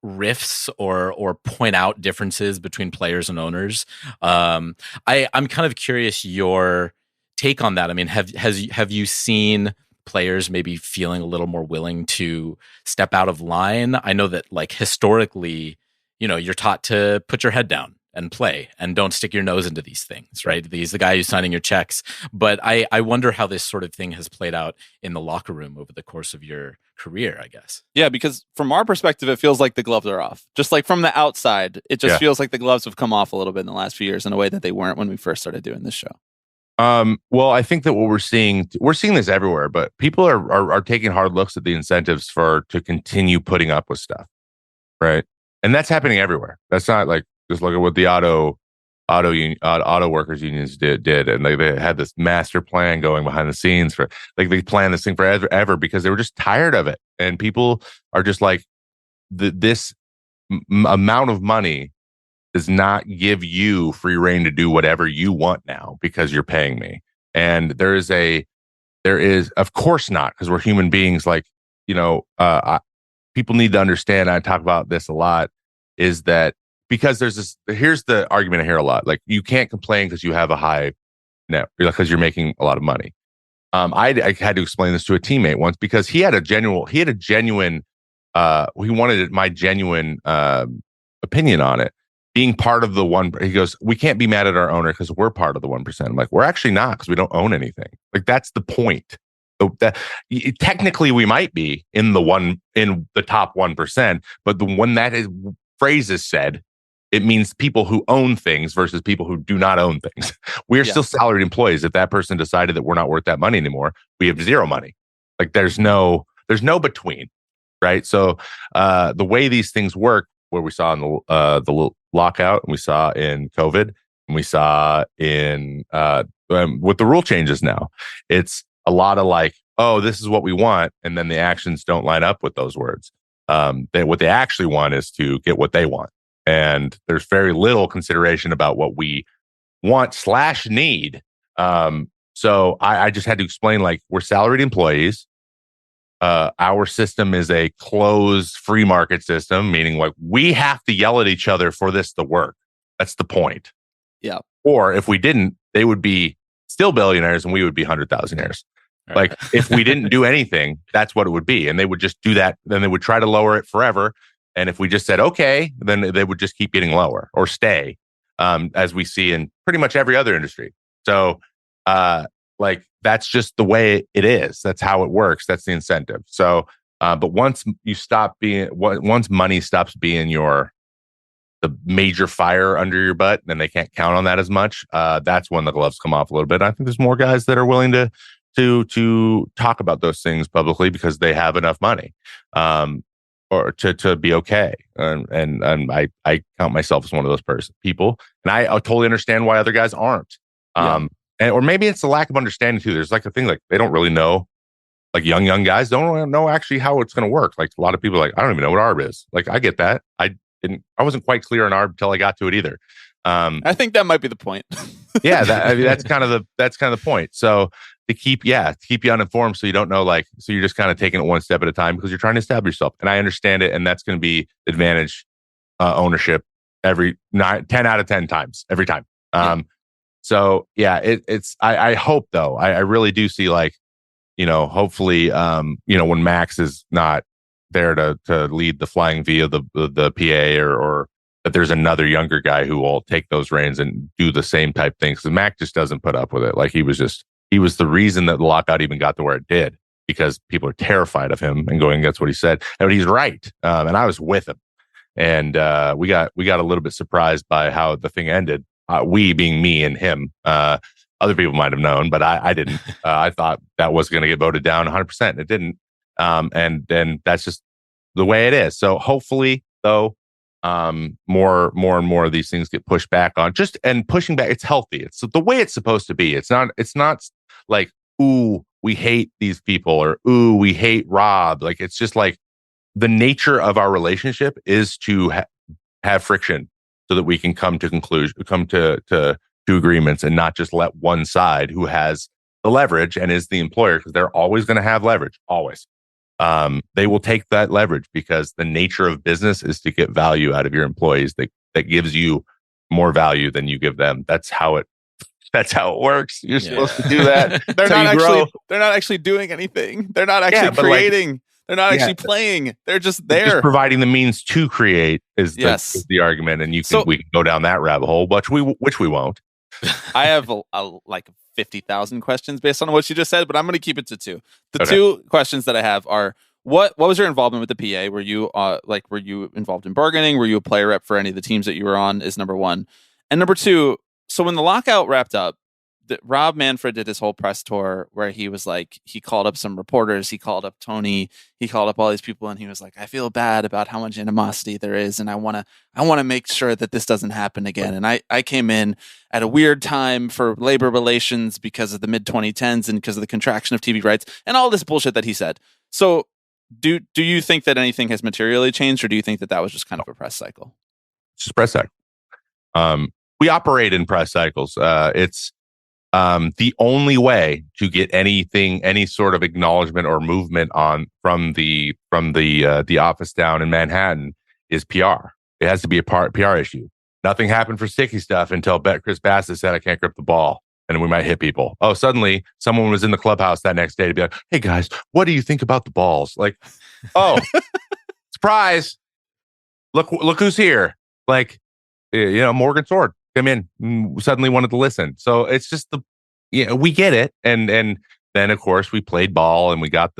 rifts or point out differences between players and owners. I'm kind of curious your take on that. Have you seen players maybe feeling a little more willing to step out of line? I know that, like, historically, you're taught to put your head down and play and don't stick your nose into these things, right? He's the guy who's signing your checks. But I wonder how this sort of thing has played out in the locker room over the course of your career, I guess. Yeah, because from our perspective, it feels like the gloves are off. Just like from the outside, it just feels like the gloves have come off a little bit in the last few years in a way that they weren't when we first started doing this show. Well, I think that what we're seeing this everywhere, but people are taking hard looks at the incentives to continue putting up with stuff, right? And that's happening everywhere. That's not like, just look at what the auto workers unions did, and they had this master plan going behind the scenes for, like, they planned this thing forever because they were just tired of it, and people are just like, this amount of money does not give you free reign to do whatever you want now because you're paying me. And there is of course not, because we're human beings. Like, people need to understand. I talk about this a lot, is that because here's the argument I hear a lot. Like, you can't complain because you have a high net, because you're making a lot of money. I had to explain this to a teammate once because he wanted my genuine opinion on it. Being part of the one, he goes, we can't be mad at our owner because we're part of the 1%. I'm like, we're actually not, because we don't own anything. Like, that's the point. So technically we might be in the top 1%, but the one that phrase is said, it means people who own things versus people who do not own things. We're still salaried employees. If that person decided that we're not worth that money anymore, we have zero money. Like there's no between, right? So the way these things work, where we saw in the lockout, and we saw in COVID, and we saw in with the rule changes now, it's a lot of like, oh, this is what we want, and then the actions don't line up with those words. What they actually want is to get what they want. And there's very little consideration about what we want/need. So I just had to explain, like, we're salaried employees. Our system is a closed free market system, meaning like we have to yell at each other for this to work. That's the point. Yeah. Or if we didn't, they would be still billionaires and we would be 100,000aires. Like if we didn't do anything, that's what it would be. And they would just do that. Then they would try to lower it forever. And if we just said, okay, then they would just keep getting lower or stay, as we see in pretty much every other industry. So, like, that's just the way it is. That's how it works. That's the incentive. So, but once money stops being the major fire under your butt, then they can't count on that as much. That's when the gloves come off a little bit. I think there's more guys that are willing to talk about those things publicly because they have enough money, or to be okay. And I count myself as one of those people, and I totally understand why other guys aren't. Or maybe it's a lack of understanding too. There's like a thing, like they don't really know, like young guys don't really know actually how it's going to work. Like a lot of people are like, I don't even know what ARB is. Like I get that. I wasn't quite clear on ARB until I got to it either. I think that might be the point. Yeah, that's kind of the point. So to keep you uninformed, so you don't know, like, so you're just kind of taking it one step at a time because you're trying to establish yourself. And I understand it, and that's going to be advantage ownership every 10 out of 10 times every time. So yeah, it's I hope though, I really do see, like, hopefully when Max is not there to lead the flying V of the PA, or that there's another younger guy who will take those reins and do the same type things. Because Mac just doesn't put up with it. Like he was the reason that the lockout even got to where it did, because people are terrified of him and going against what he said. And he's right. And I was with him. And we got a little bit surprised by how the thing ended. We being me and him. Other people might have known, but I didn't. I thought that was going to get voted down 100%. And it didn't. And then that's just the way it is. So hopefully, though, more and more of these things get pushed back on. And pushing back, it's healthy. It's the way it's supposed to be. It's not like, ooh, we hate these people, or ooh, we hate Rob. Like, it's just like the nature of our relationship is to have friction so that we can come to agreements, and not just let one side who has the leverage and is the employer, because they're always going to have leverage, always. They will take that leverage because the nature of business is to get value out of your employees that gives you more value than you give them. That's how it works. You're supposed to do that. They're not actually doing anything. They're not actually creating. They're not actually playing. They're just there. Just providing the means to create is the argument. And we can go down that rabbit hole, which we won't. I have like 50,000 questions based on what you just said, but I'm going to keep it to two. Two questions that I have are: what was your involvement with the PA? Were you involved in bargaining? Were you a player rep for any of the teams that you were on? Is number one. And number two, so when the lockout wrapped up, Rob Manfred did his whole press tour where he was like, he called up some reporters, he called up Tony, he called up all these people, and he was like, I feel bad about how much animosity there is, and I want to make sure that this doesn't happen again. And I came in at a weird time for labor relations because of the mid 2010s and because of the contraction of TV rights and all this bullshit that he said. So do you think that anything has materially changed, or do you think that was just kind of a press cycle? It's just press cycle. We operate in press cycles. It's the only way to get any sort of acknowledgement or movement from the office down in Manhattan is PR. It has to be a PR issue. Nothing happened for sticky stuff until Chris Bassett said, I can't grip the ball, and we might hit people. Oh, suddenly someone was in the clubhouse that next day to be like, hey guys, what do you think about the balls? Like, oh, surprise. Look who's here. Like, Morgan Sword come in, suddenly wanted to listen. So it's just we get it. And then of course we played ball, and we got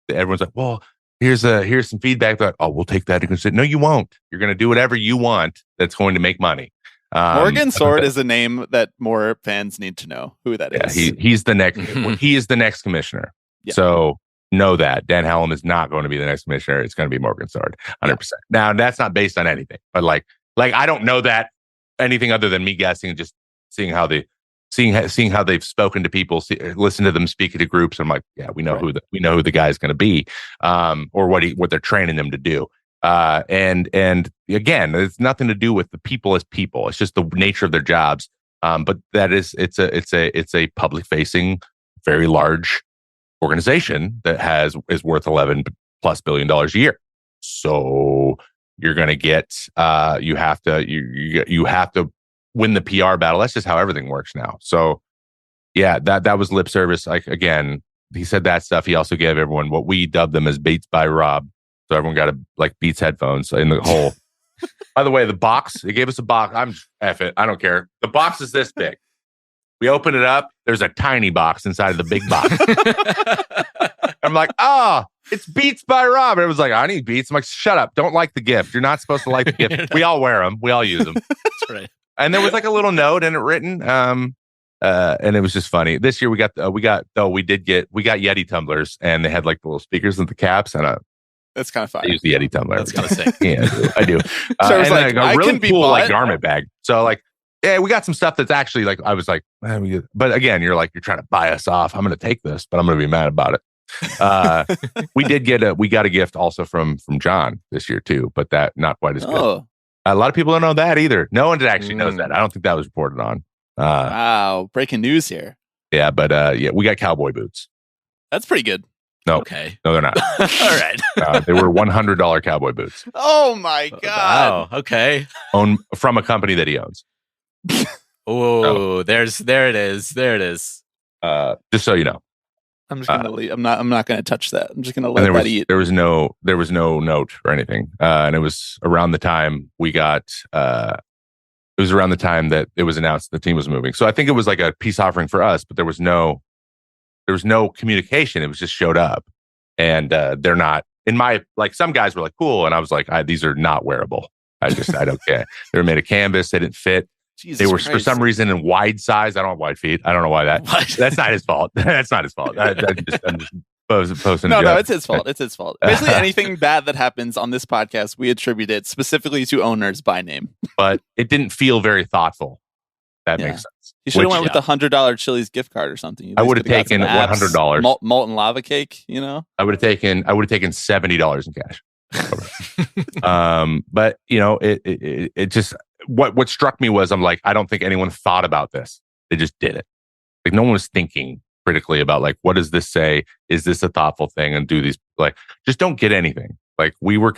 everyone's like, well, here's some feedback that, oh, we'll take that into consideration. No, you won't. You're going to do whatever you want that's going to make money. Morgan Sword is a name that more fans need to know who that is. He's the next. He is the next commissioner. Yeah. So know that Dan Hallam is not going to be the next commissioner. It's going to be Morgan Sword, 100%. Yeah. Now that's not based on anything, but like I don't know that anything other than me guessing and just seeing how they've spoken to people, listen to them speak to groups. I'm like, yeah, we know who the guy's going to be, or what they're training them to do. And again, it's nothing to do with the people as people. It's just the nature of their jobs. But it's a public facing, very large organization that is worth $11+ billion a year. So you're going to get, you have to win the PR battle. That's just how everything works now. So yeah, that was lip service. Like, again, he said that stuff. He also gave everyone what we dubbed them as Beats by Rob. So everyone got Beats headphones in the hole. By the way, the box, they gave us a box. F it. I don't care. The box is this big. We open it up. There's a tiny box inside of the big box. I'm like, it's Beats by Rob. And it was like, I need Beats. I'm like, shut up. Don't like the gift. You're not supposed to like the gift. We all wear them. We all use them. That's right. And there was like a little note in it written. And it was just funny. This year we got Yeti tumblers, and they had like the little speakers with the caps, and that's kind of fun. I use the Yeti tumbler. That's kind of sick. Yeah, I do. So and like, a really cool garment bag. So like, yeah, we got some stuff that's actually like, I was like, but again, you're trying to buy us off. I'm going to take this, but I'm going to be mad about it. We got a gift also from John this year too, but that not quite as good. A lot of people don't know that either. No one actually knows that. I don't think that was reported on. Wow, breaking news here. Yeah, but we got cowboy boots. That's pretty good. No, okay. No, they're not. All right. They were $100 cowboy boots. Oh my God. Wow. Okay. Owned from a company that he owns. Oh, there it is. Just so you know. I'm just gonna leave. I'm not gonna touch that. I'm just gonna let that eat. There was no note or anything. And it was around the time we got. It was around the time that it was announced the team was moving. So I think it was like a peace offering for us, but there was no communication. It was just showed up, and they're not. In my some guys were like cool, and I was like, these are not wearable. I don't care. They were made of canvas. They didn't fit. Jesus they were Christ. For some reason in wide size. I don't have wide feet. I don't know why that. That's not his fault. That's not his fault. I'm just posting. No, it's his fault. It's his fault. Basically, anything bad that happens on this podcast, we attribute it specifically to owners by name. But it didn't feel very thougtle. That makes sense. You should have went with the $100 Chili's gift card or something. I would have taken $100. Molten lava cake. I would have taken $70 in cash. But it just what struck me was I'm like, I don't think anyone thought about this. They just did it. Like no one was thinking critically about like, what does this say? Is this a thoughtful thing? And do these just don't get anything. Like we were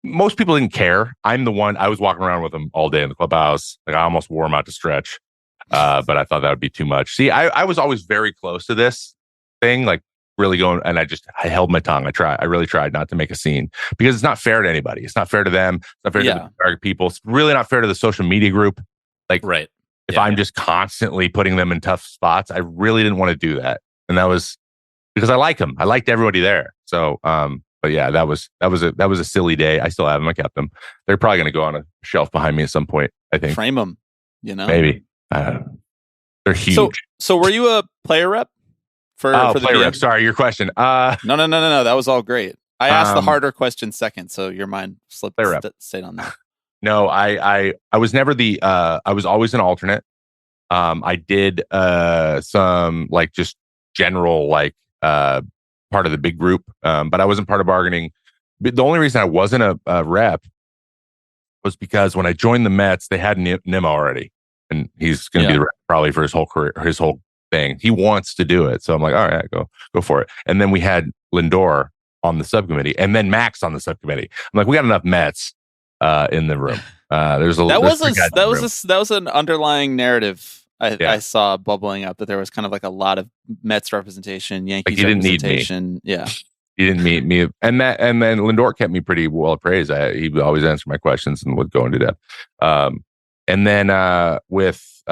most people didn't care. I was walking around with them all day in the clubhouse. Like I almost wore them out to stretch. But I thought that would be too much. See, I was always very close to this thing, like really going, and I held my tongue. I really tried not to make a scene because it's not fair to anybody. It's not fair to them. It's not fair to the target people. It's really not fair to the social media group. Like, right. If I'm just constantly putting them in tough spots, I really didn't want to do that. And that was because I like them. I liked everybody there. So, but yeah, that was a silly day. I still have them. I kept them. They're probably going to go on a shelf behind me at some point. I think frame them. Maybe they're huge. So were you a player rep for the player game? rep? Sorry, your question. No. That was all great. I asked the harder question second, so your mind stayed on that. No, I was never I was always an alternate. I did some just general part of the big group, but I wasn't part of bargaining. But the only reason I wasn't a rep was because when I joined the Mets, they had Nima already, and he's going to be the rep probably for his whole career, his whole thing. He wants to do it, so I'm like, all right, go for it. And then we had Lindor on the subcommittee, and then Max on the subcommittee. I'm like, we got enough Mets in the room. That was an underlying narrative I saw bubbling up, that there was kind of a lot of Mets representation, Yankees representation. Yeah. He didn't meet me, and then Lindor kept me pretty well appraised. He would always answer my questions and would go into depth. And then with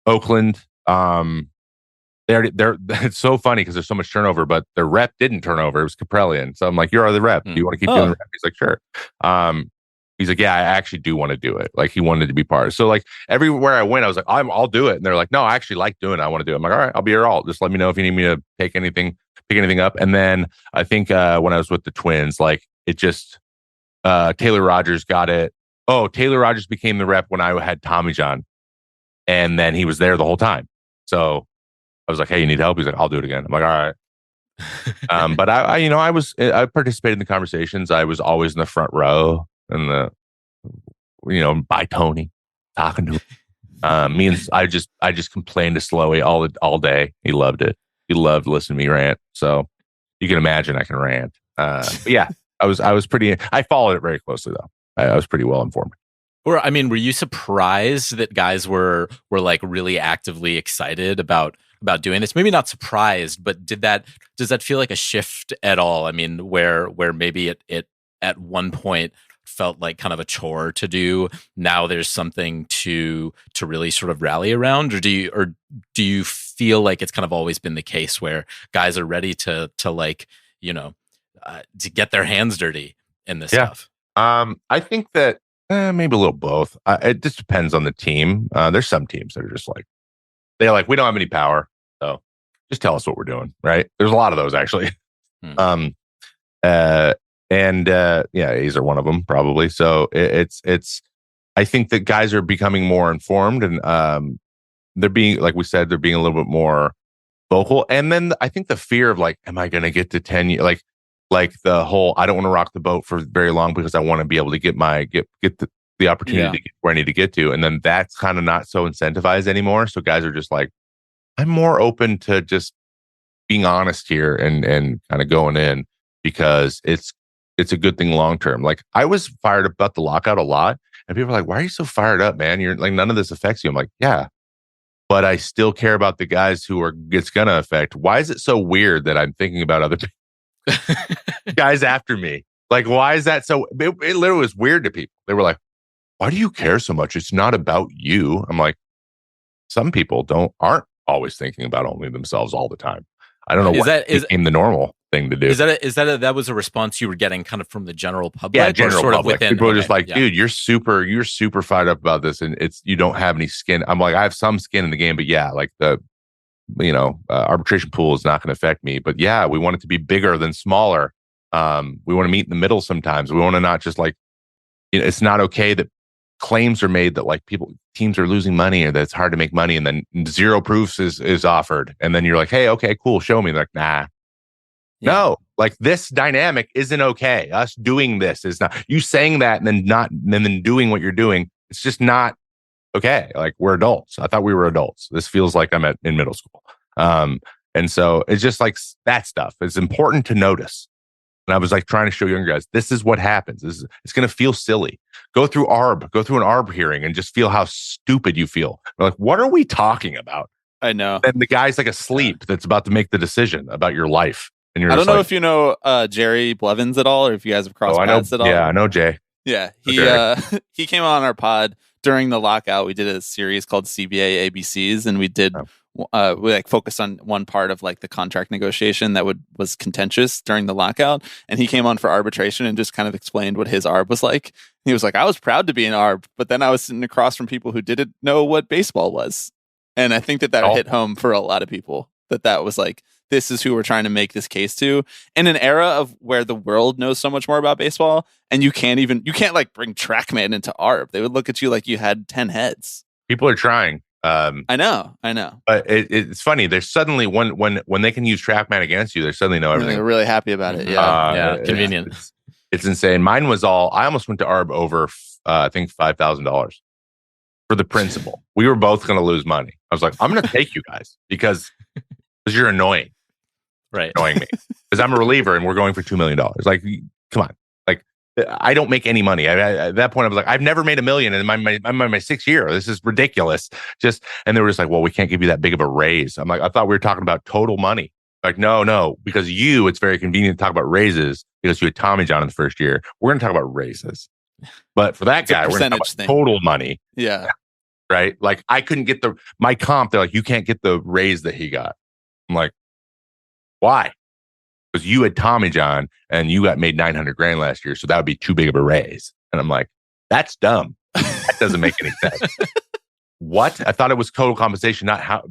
Oakland, It's so funny because there's so much turnover, but the rep didn't turn over. It was Caprellian. So I'm like, you're the rep. Do you want to keep doing the rep? He's like, sure. He's like, yeah, I actually do want to do it. Like he wanted to be part. So like everywhere I went, I was like, I'll do it. And they're like, no, I actually like doing it. I want to do it. I'm like, all right, I'll be your alt. Just let me know if you need me to pick anything up. And then I think when I was with the Twins, like it just Taylor Rogers got it. Oh, Taylor Rogers became the rep when I had Tommy John. And then he was there the whole time. So I was like, hey, you need help? He's like, I'll do it again. I'm like, all right. But I participated in the conversations. I was always in the front row and by Tony talking to him. I just complained to Slowey all day. He loved it. He loved listening to me rant. So you can imagine I can rant. But yeah, I followed it very closely though. I was pretty well informed. Or, I mean, were you surprised that guys were like really actively excited about doing this? Maybe not surprised, but does that feel like a shift at all? I mean, where maybe it at one point felt like kind of a chore to do. Now there's something to really sort of rally around, or do you feel like it's kind of always been the case where guys are ready to like, to get their hands dirty in this stuff? I think that maybe a little both. It just depends on the team. There's some teams that are just like, we don't have any power, so just tell us what we're doing, right? There's a lot of those actually. A's are one of them probably. So it's. I think that guys are becoming more informed, and they're being, like we said, they're being a little bit more vocal. And then I think the fear of like, am I going to get to 10 years? Like the whole, I don't want to rock the boat for very long because I want to be able to get the opportunity to get where I need to get to. And then that's kind of not so incentivized anymore. So guys are just like, I'm more open to just being honest here and kind of going in because it's a good thing long term. Like I was fired up about the lockout a lot, and people are like, why are you so fired up, man? You're like, none of this affects you. I'm like, yeah, but I still care about the guys it's gonna affect. Why is it so weird that I'm thinking about other people? Guys after me? Like, why is that so? It literally was weird to people. They were like, why do you care so much? It's not about you. I'm like, some people aren't always thinking about only themselves all the time. I don't know what became the normal thing to do. Is that was a response you were getting kind of from the general public? Yeah, general public. People are just like, dude, you're super fired up about this, and you don't have any skin. I'm like, I have some skin in the game, but yeah, like the arbitration pool is not going to affect me. But yeah, we want it to be bigger than smaller. We want to meet in the middle sometimes. We want to not just like, it's not okay that claims are made that like teams are losing money or that it's hard to make money, and then zero proofs is offered, and then you're like, hey, okay, cool, show me. They're like, nah. No, like this dynamic isn't okay. Us doing this is not. You saying that and then doing what you're doing. It's just not okay. Like we're adults. I thought we were adults. This feels like I'm in middle school. And so it's just like that stuff. It's important to notice. And I was like trying to show younger guys, this is what happens. It's going to feel silly. Go through an ARB hearing and just feel how stupid you feel. We're like, what are we talking about? I know. And the guy's like asleep that's about to make the decision about your life. And I don't know if you know Jerry Blevins at all, or if you guys have crossed paths at all. Yeah, I know Jay. Yeah, he came on our pod during the lockout. We did a series called CBA ABCs, and we did we like focused on one part of like the contract negotiation that was contentious during the lockout. And he came on for arbitration and just kind of explained what his ARB was like. He was like, I was proud to be an ARB, but then I was sitting across from people who didn't know what baseball was. And I think that hit home for a lot of people, that was like, this is who we're trying to make this case to in an era of where the world knows so much more about baseball, and you can't like bring TrackMan into ARB. They would look at you like you had 10 heads. People are trying. I know. But it's funny. There's suddenly when they can use TrackMan against you, they suddenly know everything. They're really happy about it. Yeah, convenient. It's insane. Mine was I almost went to ARB over I think $5,000 for the principal. We were both going to lose money. I was like, I'm going to take you guys because you're annoying. Right. Annoying me because I'm a reliever and we're going for $2 million. Like, come on. Like, I don't make any money. At that point, I was like, I've never made $1 million in my sixth year. This is ridiculous. And they were just like, well, we can't give you that big of a raise. I'm like, I thought we were talking about total money. Like, no, because it's very convenient to talk about raises because you had Tommy John in the first year. We're going to talk about raises. But for that guy, we're going to talk about total money. Yeah. Right. Like I couldn't get my comp. They're like, you can't get the raise that he got. I'm like, why? Because you had Tommy John and you got made $900,000 last year, so that would be too big of a raise. And I'm like, that's dumb. That doesn't make any sense. What? I thought it was total compensation, not how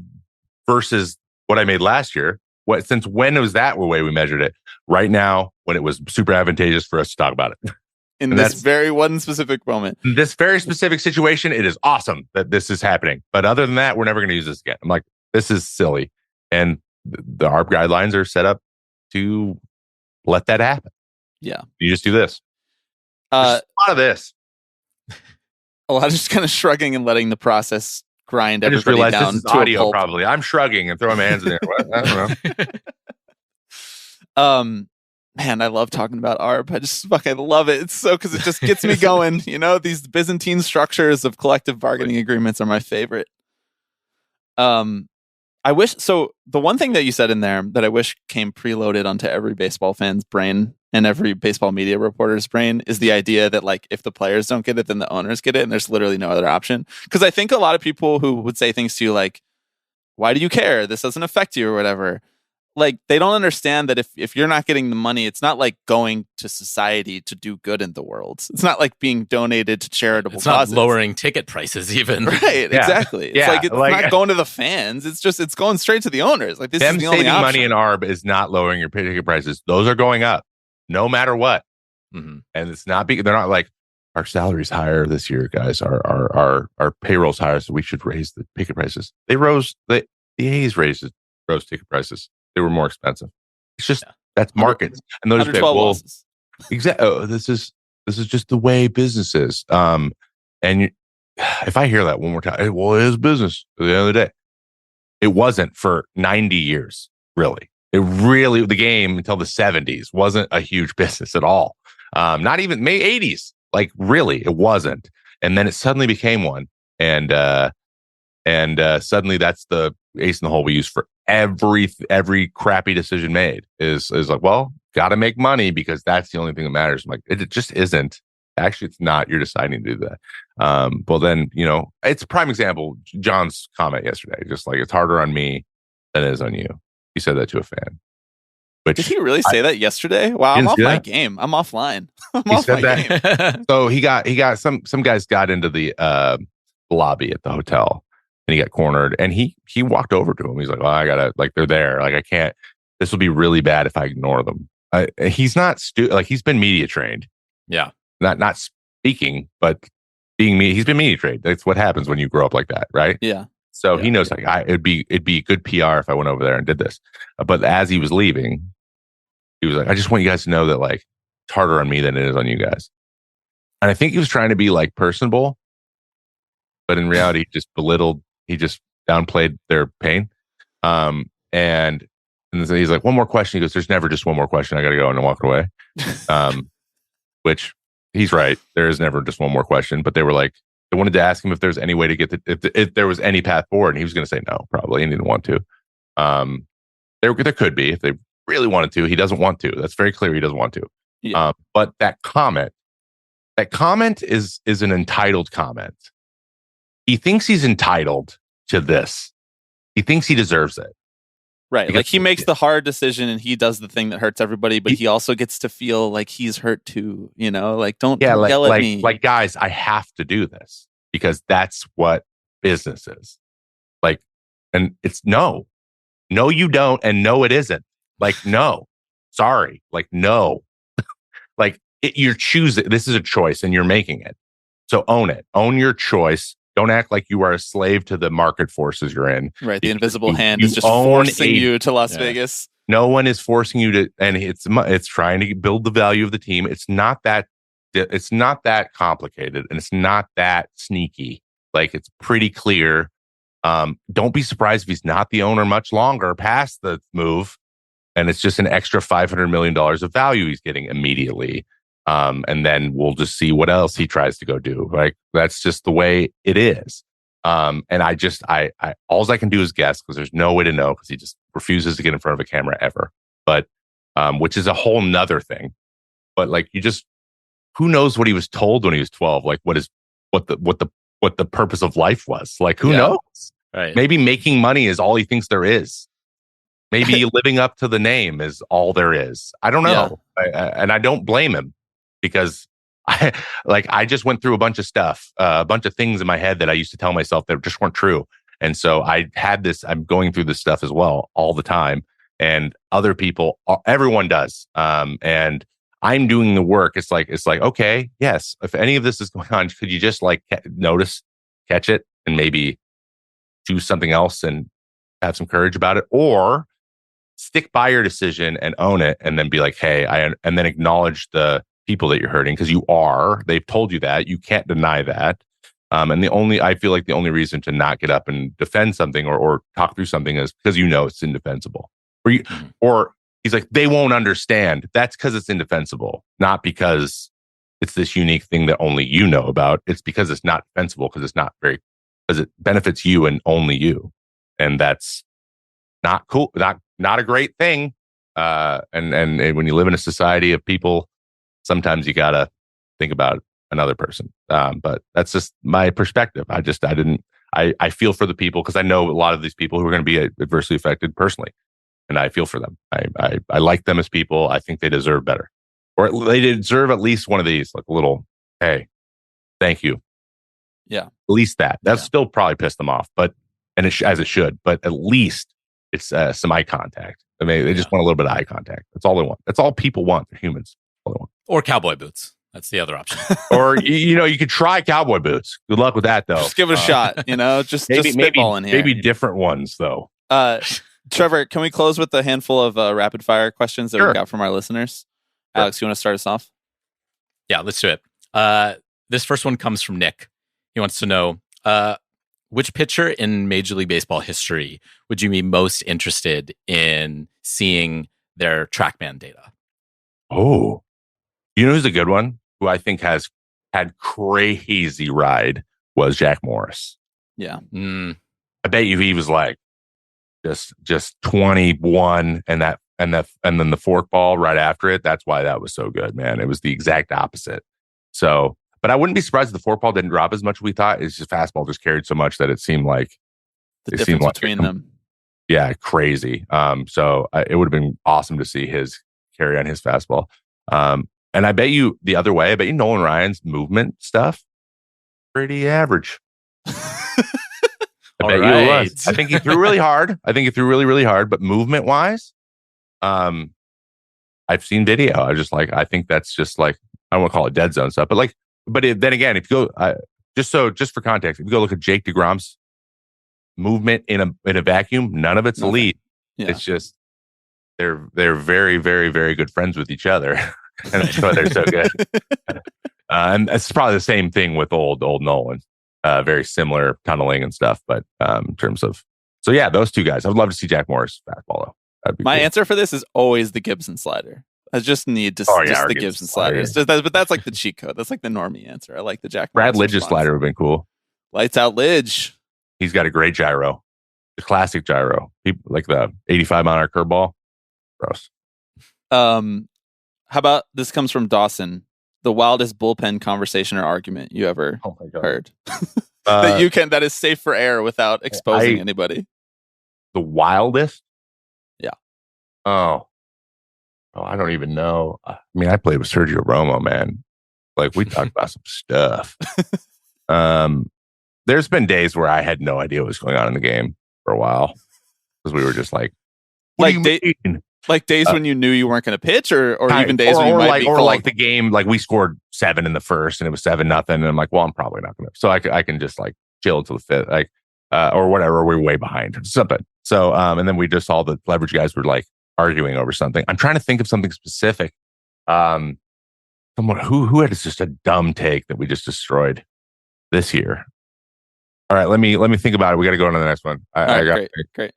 versus what I made last year. What? Since when was that the way we measured it? Right now, when it was super advantageous for us to talk about it. In this very one specific moment. In this very specific situation, it is awesome that this is happening. But other than that, we're never going to use this again. I'm like, this is silly. And the ARB guidelines are set up to let that happen. Yeah. You just do this. There's a lot of this. A lot of just kind of shrugging and letting the process grind I just everybody realized down this is to a audio pulp. probably. I'm shrugging and throwing my hands in there. I don't know. Man, I love talking about ARB. I just fucking love it. It's so because it just gets me going. You know, these Byzantine structures of collective bargaining agreements are my favorite. I wish so. The one thing that you said in there that I wish came preloaded onto every baseball fan's brain and every baseball media reporter's brain is the idea that like if the players don't get it, then the owners get it, and there's literally no other option. Because I think a lot of people who would say things to you like, "Why do you care? This doesn't affect you," or whatever. Like they don't understand that if you're not getting the money, it's not like going to society to do good in the world. It's not like being donated to charitable causes. It's not lowering ticket prices even. Right, exactly. It's like it's not going to the fans. It's going straight to the owners. Like this them is the only saving option. money in ARB is not lowering your ticket prices. Those are going up no matter what. Mm-hmm. And it's not they're not like our salary's higher this year, guys. Our payroll's higher, so we should raise the ticket prices. They rose the A's rose ticket prices. They were more expensive. It's just that's markets, and those people. losses. Exactly. Oh, this is just the way business is. If I hear that one more time, well, it is business. At the end of the day, it wasn't for 90 years. Really, the game until the 70s wasn't a huge business at all. Not even May 80s. Like really, it wasn't. And then it suddenly became one, and suddenly that's the ace in the hole we use for every crappy decision made is like, well, got to make money because that's the only thing that matters. I'm like, it just isn't. Actually, it's not. You're deciding to do that. Well, then, it's a prime example. John's comment yesterday, just like it's harder on me than it is on you. He said that to a fan. Which Did he really say that yesterday? Wow, I'm off my game. I'm offline. I'm off my game. So he got some guys got into the lobby at the hotel. And he got cornered, and he walked over to him. He's like, "Well, I gotta they're there. Like I can't. This will be really bad if I ignore them." He's not he's been media trained. Yeah, not speaking, but being me. He's been media trained. That's what happens when you grow up like that, right? Yeah. So he knows it'd be good PR if I went over there and did this. But as he was leaving, he was like, "I just want you guys to know that like it's harder on me than it is on you guys." And I think he was trying to be like personable, but in reality, he just downplayed their pain. And so he's like, one more question. He goes, there's never just one more question. I got to go and walk away. Which he's right. There is never just one more question. But they were like, they wanted to ask him if there's any way to get if there was any path forward. And he was going to say no, probably. And he didn't want to. There could be if they really wanted to. He doesn't want to. That's very clear. He doesn't want to. Yeah. But that comment is an entitled comment. He thinks he's entitled to this. He thinks he deserves it. Right. Because, like he makes the hard decision and he does the thing that hurts everybody, but he also gets to feel like he's hurt too, like don't yell at me. Like guys, I have to do this because that's what business is. Like, and it's no, you don't. And no, it isn't. Like, no, sorry. Like, no, like you're choosing. This is a choice and you're making it. So own it. Own your choice. Don't act like you are a slave to the market forces you're in. Right. The invisible hand is just forcing you to Las Vegas. No one is forcing you to, and it's trying to build the value of the team. It's not that complicated and it's not that sneaky. Like it's pretty clear. Don't be surprised if he's not the owner much longer past the move. And it's just an extra $500 million of value he's getting immediately. And then we'll just see what else he tries to go do. Like that's just the way it is. And I all I can do is guess because there's no way to know because he just refuses to get in front of a camera ever. But which is a whole nother thing. But like who knows what he was told when he was 12? Like what the purpose of life was? Like who knows? Right. Maybe making money is all he thinks there is. Maybe living up to the name is all there is. I don't know. And I don't blame him because I just went through a bunch of stuff, a bunch of things in my head that I used to tell myself that just weren't true. And so I'm going through this stuff as well all the time. And other people, everyone does. And I'm doing the work. It's like, okay, yes, if any of this is going on, could you just like notice, catch it, and maybe do something else and have some courage about it, or stick by your decision and own it, and then be like, hey, and then acknowledge the people that you're hurting, because they've told you that, you can't deny that. And I feel like the only reason to not get up and defend something or talk through something is because it's indefensible. Or he's like, they won't understand. That's because it's indefensible, not because it's this unique thing that only you know about. It's because it's not defensible, because it benefits you and only you. And that's not cool, not a great thing. And when you live in a society of people, sometimes you gotta think about another person. But that's just my perspective. I feel for the people, because I know a lot of these people who are going to be adversely affected personally, and I feel for them. I like them as people. I think they deserve better, or they deserve at least one of these, like a little, hey, thank you. Yeah, at least that's still probably pissed them off, but as it should. But at least it's some eye contact. I mean, they just want a little bit of eye contact. That's all they want. That's all people want. They're humans. All they want. Or cowboy boots. That's the other option. Or you could try cowboy boots. Good luck with that, though. Just give it a shot. Just spitball in here. Maybe different ones, though. Trevor, can we close with a handful of rapid fire questions that we got from our listeners? Sure. Alex, you want to start us off? Yeah, let's do it. This first one comes from Nick. He wants to know, which pitcher in Major League Baseball history would you be most interested in seeing their TrackMan data? Oh, who's a good one, who I think has had crazy ride, was Jack Morris. Yeah. I bet you he was like just 21 and then the fork ball right after it. That's why that was so good, man. It was the exact opposite. So, but I wouldn't be surprised if the fork ball didn't drop as much as we thought. It's just fastball just carried so much that it seemed like the difference between them. Yeah, crazy. So it would have been awesome to see his carry on his fastball. And I bet you the other way, I bet you Nolan Ryan's movement stuff, pretty average. I bet you it was. I think he threw really hard. I think he threw really, really hard. But movement wise, I've seen video. I think that's just like, I don't want to call it dead zone stuff, but then again, if you go, just for context, if you go look at Jake DeGrom's movement in a vacuum, none of it's elite. Yeah. It's just they're very, very, very good friends with each other. And that's why they're so good. And it's probably the same thing with old Nolan. Very similar tunneling and stuff, but in terms of, so yeah, those two guys. I would love to see Jack Morris fastball though. My answer for this is always the Gibson slider. I just need to just the Gibson slider. But that's like the cheat code. That's like the normie answer. I like the Jack Brad Lidge's slider would have been cool. Lights out Lidge. He's got a great gyro, the classic gyro. Like the 85 mile an hour curveball. Gross. How about this comes from Dawson? The wildest bullpen conversation or argument you ever heard that is safe for air without exposing anybody. The wildest? Yeah. Oh, I don't even know. I mean, I played with Sergio Romo, man. Like, we talked about some stuff. There's been days where I had no idea what was going on in the game for a while, because we were just like days when you knew you weren't going to pitch, or even days when you might be called. Like the game, like we scored 7 in the first and it was 7-0, and I'm like, well, I'm probably not going to. So I can just like chill until the fifth, like or whatever. We're way behind or something. So and then we just saw the leverage guys were like arguing over something. I'm trying to think of something specific. Someone who had just a dumb take that we just destroyed this year. All right, let me think about it. We got to go on to the next one. Great.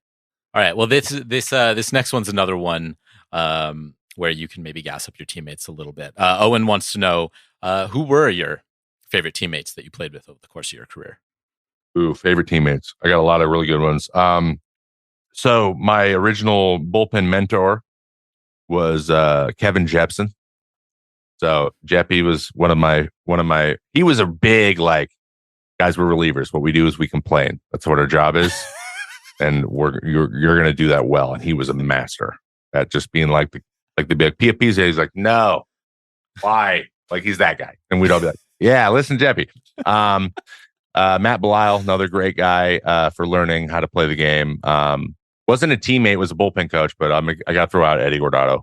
All right. Well, this next one's another one where you can maybe gas up your teammates a little bit. Owen wants to know who were your favorite teammates that you played with over the course of your career? Ooh, favorite teammates. I got a lot of really good ones. So my original bullpen mentor was Kevin Jepson. So Jeppy was one of my. He was a big, like, guys, we're relievers. What we do is we complain. That's what our job is. and you're going to do that well. And he was a master at just being like the big PFPs. He's like, no, why? Like he's that guy, and we'd all be like, yeah, listen, Jeppy. Matt Belisle, another great guy for learning how to play the game. Wasn't a teammate, was a bullpen coach, but I got to throw out Eddie Gordado.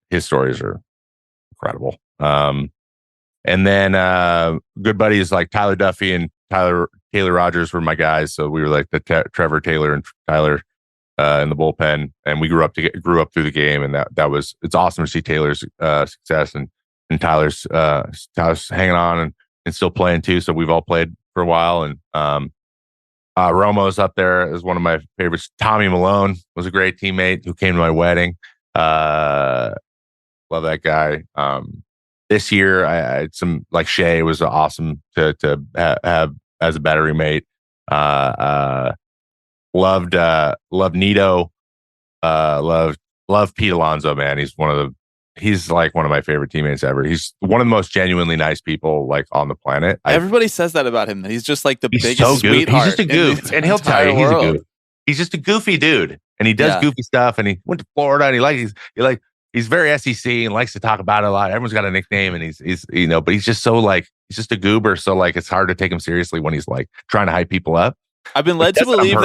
His stories are incredible. And then good buddies like Tyler Duffy and Taylor Rogers were my guys. So we were like the Trevor, Taylor, and Tyler in the bullpen, and we grew up through the game, and it's awesome to see Taylor's success and Tyler's hanging on and still playing too. So we've all played for a while, and Romo's up there as one of my favorites. Tommy Malone was a great teammate who came to my wedding. Love that guy. This year, I had some like Shea was awesome to have as a battery mate. Loved Nito. Loved Pete Alonso, man. He's like one of my favorite teammates ever. He's one of the most genuinely nice people like on the planet. Everybody says that about him. That he's just like the biggest He's sweetheart. just a goof, and he'll tell you he's a goof. He's just a goofy dude, and he does goofy stuff. And he went to Florida, and he's very SEC and likes to talk about it a lot. Everyone's got a nickname, and he's but he's just so like he's just a goober. So like it's hard to take him seriously when he's like trying to hype people up. I've been led to believe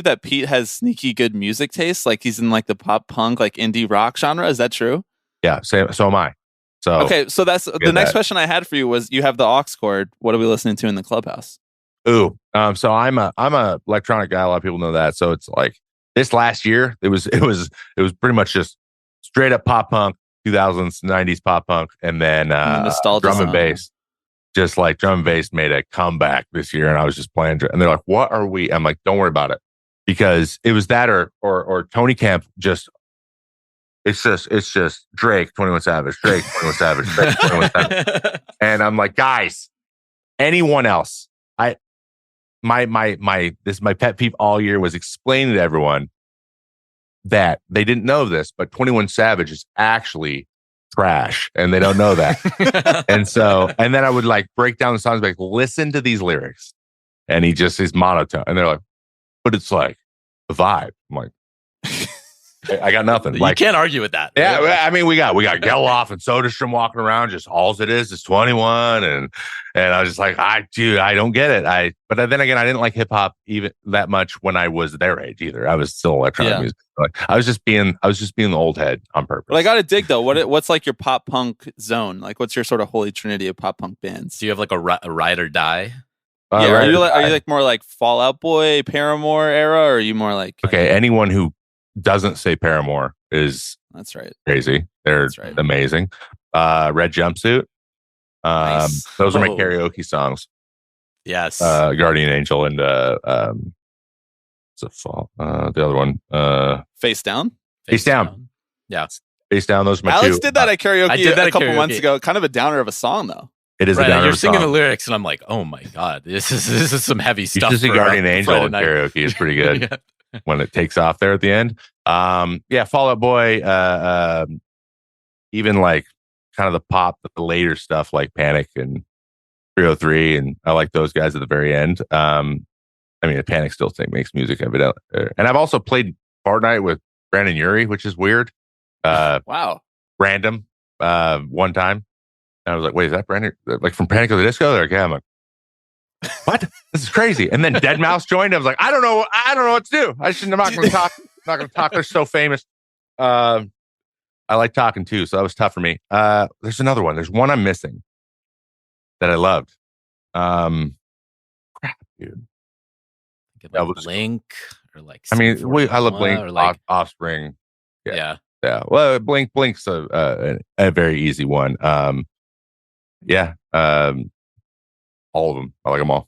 that Pete has sneaky good music taste. Like he's in like the pop punk, like indie rock genre. Is that true? Yeah. So am I. So okay. So that's the next question I had for you was you have the aux cord. What are we listening to in the clubhouse? Ooh. So I'm a electronic guy. A lot of people know that. So it's like this last year, it was pretty much just straight up pop punk, 2000s, 90s pop punk, and then drum and bass. Just like drum and bass made a comeback this year, and I was just playing, and they're like, "What are we?" I'm like, "Don't worry about it," because it was that or Tony Camp. It's just Drake, 21 Savage, Drake, 21 Savage, Drake, 21 Savage, and I'm like, guys, anyone else? My pet peeve all year was explaining to everyone that they didn't know this, but 21 Savage is actually trash, and they don't know that. and then I would like break down the songs, like, listen to these lyrics, and he's monotone, and they're like, but it's like the vibe. I'm like, I got nothing. You like, can't argue with that. Yeah, I mean, we got Geloff and Soderstrom walking around, just all it is 21, and I was just like, I don't get it. But then again, I didn't like hip hop even that much when I was their age either. I was still electronic music. Like, I was just being the old head on purpose. Well, I got to dig though. What's like your pop punk zone? Like, what's your sort of holy trinity of pop punk bands? Do you have like a ride or die? Are you like more like Fall Out Boy, Paramore era, or are you more like anyone who doesn't say Paramore is that's right crazy. They're amazing. Red Jumpsuit. Nice. Those are my karaoke songs. Yes. Guardian Angel and the other one. Face Down. Face Down. Yeah. Face Down. Those are my Alex two. did that at karaoke a couple months ago. Kind of a downer of a song though. It is a downer. You're singing the lyrics, and I'm like, oh my god, this is some heavy stuff. You should see Guardian Angel in karaoke is pretty good. Yeah. When it takes off there at the end. Fall Out Boy, even like kind of the pop, the later stuff like Panic and 303, and I like those guys at the very end. I mean, Panic still makes music evidently. And I've also played Fortnite with Brandon Urie, which is weird. Wow. Random one time. And I was like, wait, is that Brandon? Like from Panic at the Disco? They're like, yeah. I'm like, what? This is crazy. And then Deadmau5 joined. I was like, I don't know what to do. I'm not going to talk. I'm not going to talk. They're so famous. I like talking too, so that was tough for me. There's another one. There's one I'm missing that I loved. Crap, dude. Like Blink or like. I mean, I love Blink, or like Offspring. Yeah. Well, Blink's a very easy one. All of them. I like them all.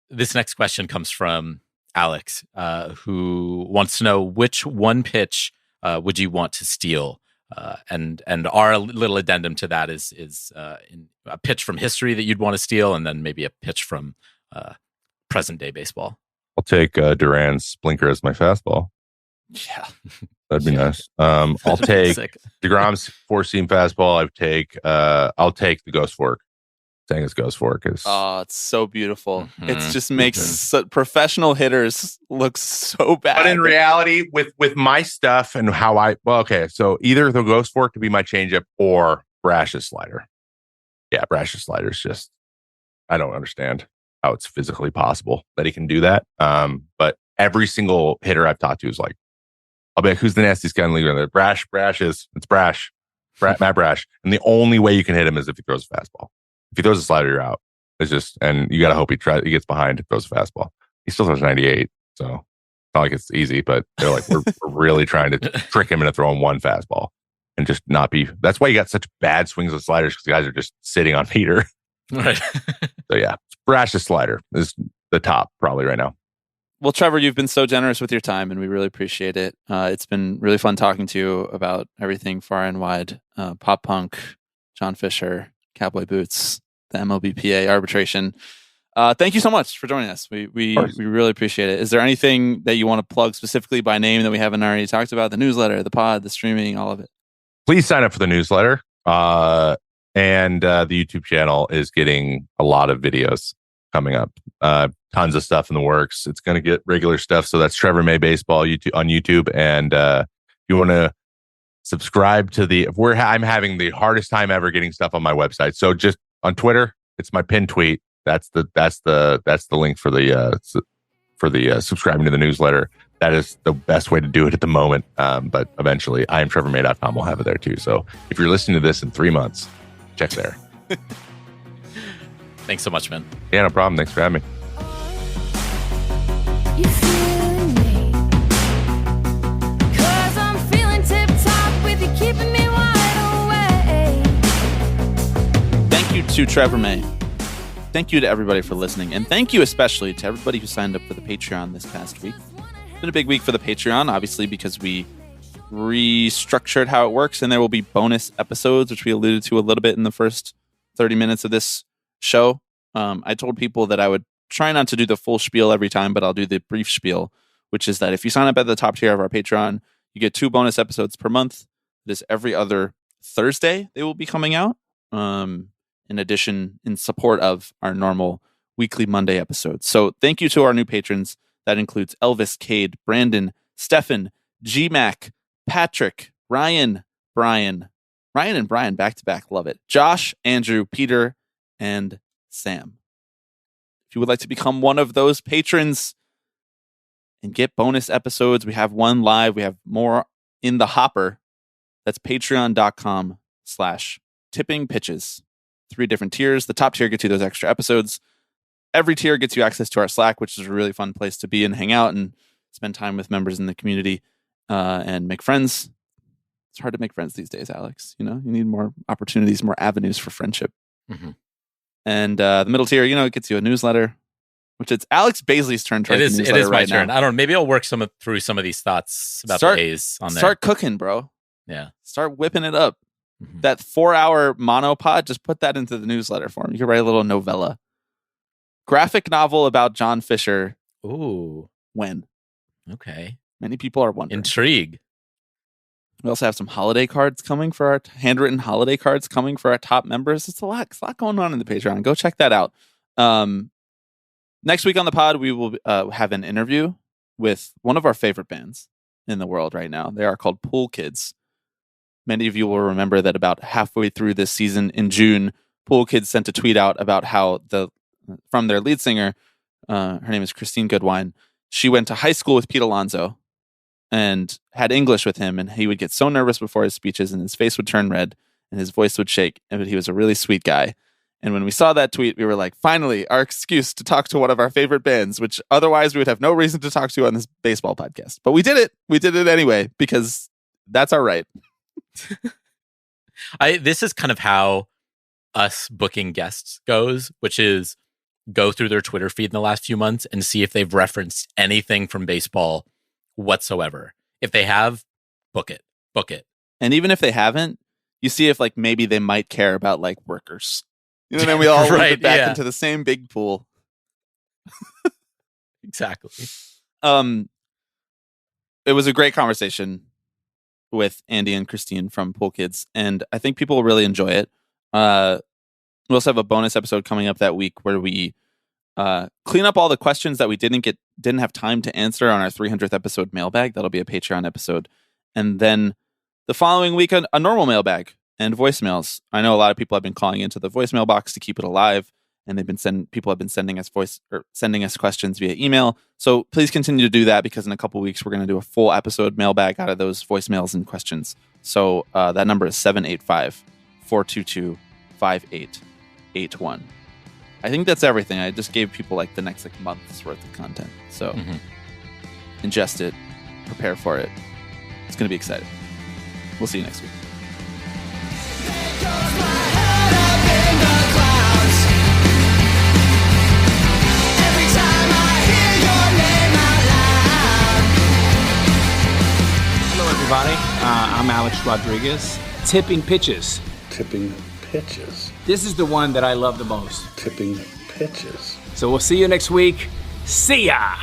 This next question comes from Alex, who wants to know which one pitch would you want to steal? And our little addendum to that is in a pitch from history that you'd want to steal, and then maybe a pitch from present day baseball. I'll take Duran's blinker as my fastball. Yeah, that'd be nice. I'll take DeGrom's four-seam fastball. I'll take the ghost fork. saying his ghost fork is. Oh, it's so beautiful. Mm-hmm. It just makes professional hitters look so bad. But in reality, with my stuff and how so either the ghost fork could be my changeup or Brash's slider. Yeah, Brash's slider is just, I don't understand how it's physically possible that he can do that. But every single hitter I've talked to is like, I'll be like, who's the nastiest guy in the league? Brash it's Brash. Matt Brash. And the only way you can hit him is if he throws a fastball. If he throws a slider, you're out. It's just, and you got to hope he gets behind and throws a fastball. He still throws 98. So it's not like it's easy, but they're like, we're really trying to trick him into throwing one fastball and just not be. That's why you got such bad swings with sliders, because the guys are just sitting on Peter. Right. So yeah, Brash's slider is the top probably right now. Well, Trevor, you've been so generous with your time, and we really appreciate it. It's been really fun talking to you about everything far and wide, pop punk, John Fisher, Cowboy boots, the MLBPA arbitration. Thank you so much for joining us. We really appreciate it. Is there anything that you want to plug specifically by name that we haven't already talked about? The newsletter, the pod, the streaming, all of it. Please sign up for the newsletter. And the YouTube channel is getting a lot of videos coming up. Tons of stuff in the works. It's going to get regular stuff. So that's Trevor May Baseball on YouTube. And if you want to subscribe to I'm having the hardest time ever getting stuff on my website. So just on Twitter, it's my pinned tweet. That's the link for the subscribing to the newsletter. That is the best way to do it at the moment. But eventually, IamTrevorMay.com will have it there too. So if you're listening to this in 3 months, check there. Thanks so much, man. Yeah, no problem. Thanks for having me. You feeling me? 'Cause I'm feeling tip-top with you keeping me wide awake. Thank you to Trevor May. Thank you to everybody for listening. And thank you especially to everybody who signed up for the Patreon this past week. It's been a big week for the Patreon, obviously, because we restructured how it works, and there will be bonus episodes, which we alluded to a little bit in the first 30 minutes of this show. I told people that I would try not to do the full spiel every time, but I'll do the brief spiel, which is that if you sign up at the top tier of our Patreon, you get 2 bonus episodes per month. It is every other Thursday they will be coming out. In addition, in support of our normal weekly Monday episodes. So thank you to our new patrons. That includes Elvis, Cade, Brandon, Stefan, G-Mac, Patrick, Ryan, Brian. Ryan and Brian back-to-back. Love it. Josh, Andrew, Peter, and Sam. If you would like to become one of those patrons and get bonus episodes, we have one live. We have more in the hopper. That's patreon.com/tippingpitches. 3 different tiers. The top tier gets you those extra episodes. Every tier gets you access to our Slack, which is a really fun place to be and hang out and spend time with members in the community and make friends. It's hard to make friends these days, Alex. You need more opportunities, more avenues for friendship. Mm-hmm. And the middle tier, it gets you a newsletter, which it's Alex Baisley's turn to write the newsletter. It is my right turn. now. I don't know. Maybe I'll work through some of these thoughts about the A's on there. Start cooking, bro. Yeah. Start whipping it up. Mm-hmm. That 4-hour monopod, just put that into the newsletter for him. You can write a little novella. Graphic novel about John Fisher. Ooh. When? Okay. Many people are wondering. Intrigue. We also have some holiday cards coming for our handwritten holiday cards coming for our top members. It's a lot going on in the Patreon. Go check that out. Next week on the pod, we will have an interview with one of our favorite bands in the world right now. They are called Pool Kids. Many of you will remember that about halfway through this season in June, Pool Kids sent a tweet out about how from their lead singer, her name is Christine Goodwine. She went to high school with Pete Alonso and had English with him, and he would get so nervous before his speeches and his face would turn red and his voice would shake, but he was a really sweet guy. And when we saw that tweet, we were like, finally, our excuse to talk to one of our favorite bands, which otherwise we would have no reason to talk to on this baseball podcast. But we did it. We did it anyway, because that's our right. This is kind of how us booking guests goes, which is go through their Twitter feed in the last few months and see if they've referenced anything from baseball whatsoever. If they have, book it. And even if they haven't, you see if maybe they might care about workers. And then we all right, it back into the same big pool. Exactly. It was a great conversation with Andy and Christine from Pool Kids, and I think people will really enjoy it. We also have a bonus episode coming up that week where we clean up all the questions that we didn't have time to answer on our 300th episode mailbag. That'll be a Patreon episode. And then the following week, a normal mailbag and voicemails. I know a lot of people have been calling into the voicemail box to keep it alive, and people have been sending us questions via email. So please continue to do that, because in a couple weeks we're going to do a full episode mailbag out of those voicemails and questions. So that number is 785-422-5881. I think that's everything. I just gave people like the next month's worth of content. So ingest it, prepare for it. It's going to be exciting. We'll see you next week. Hello, everybody. I'm Alex Rodriguez. Tipping pitches. Tipping pitches. This is the one that I love the most. Tipping pitches. So we'll see you next week. See ya!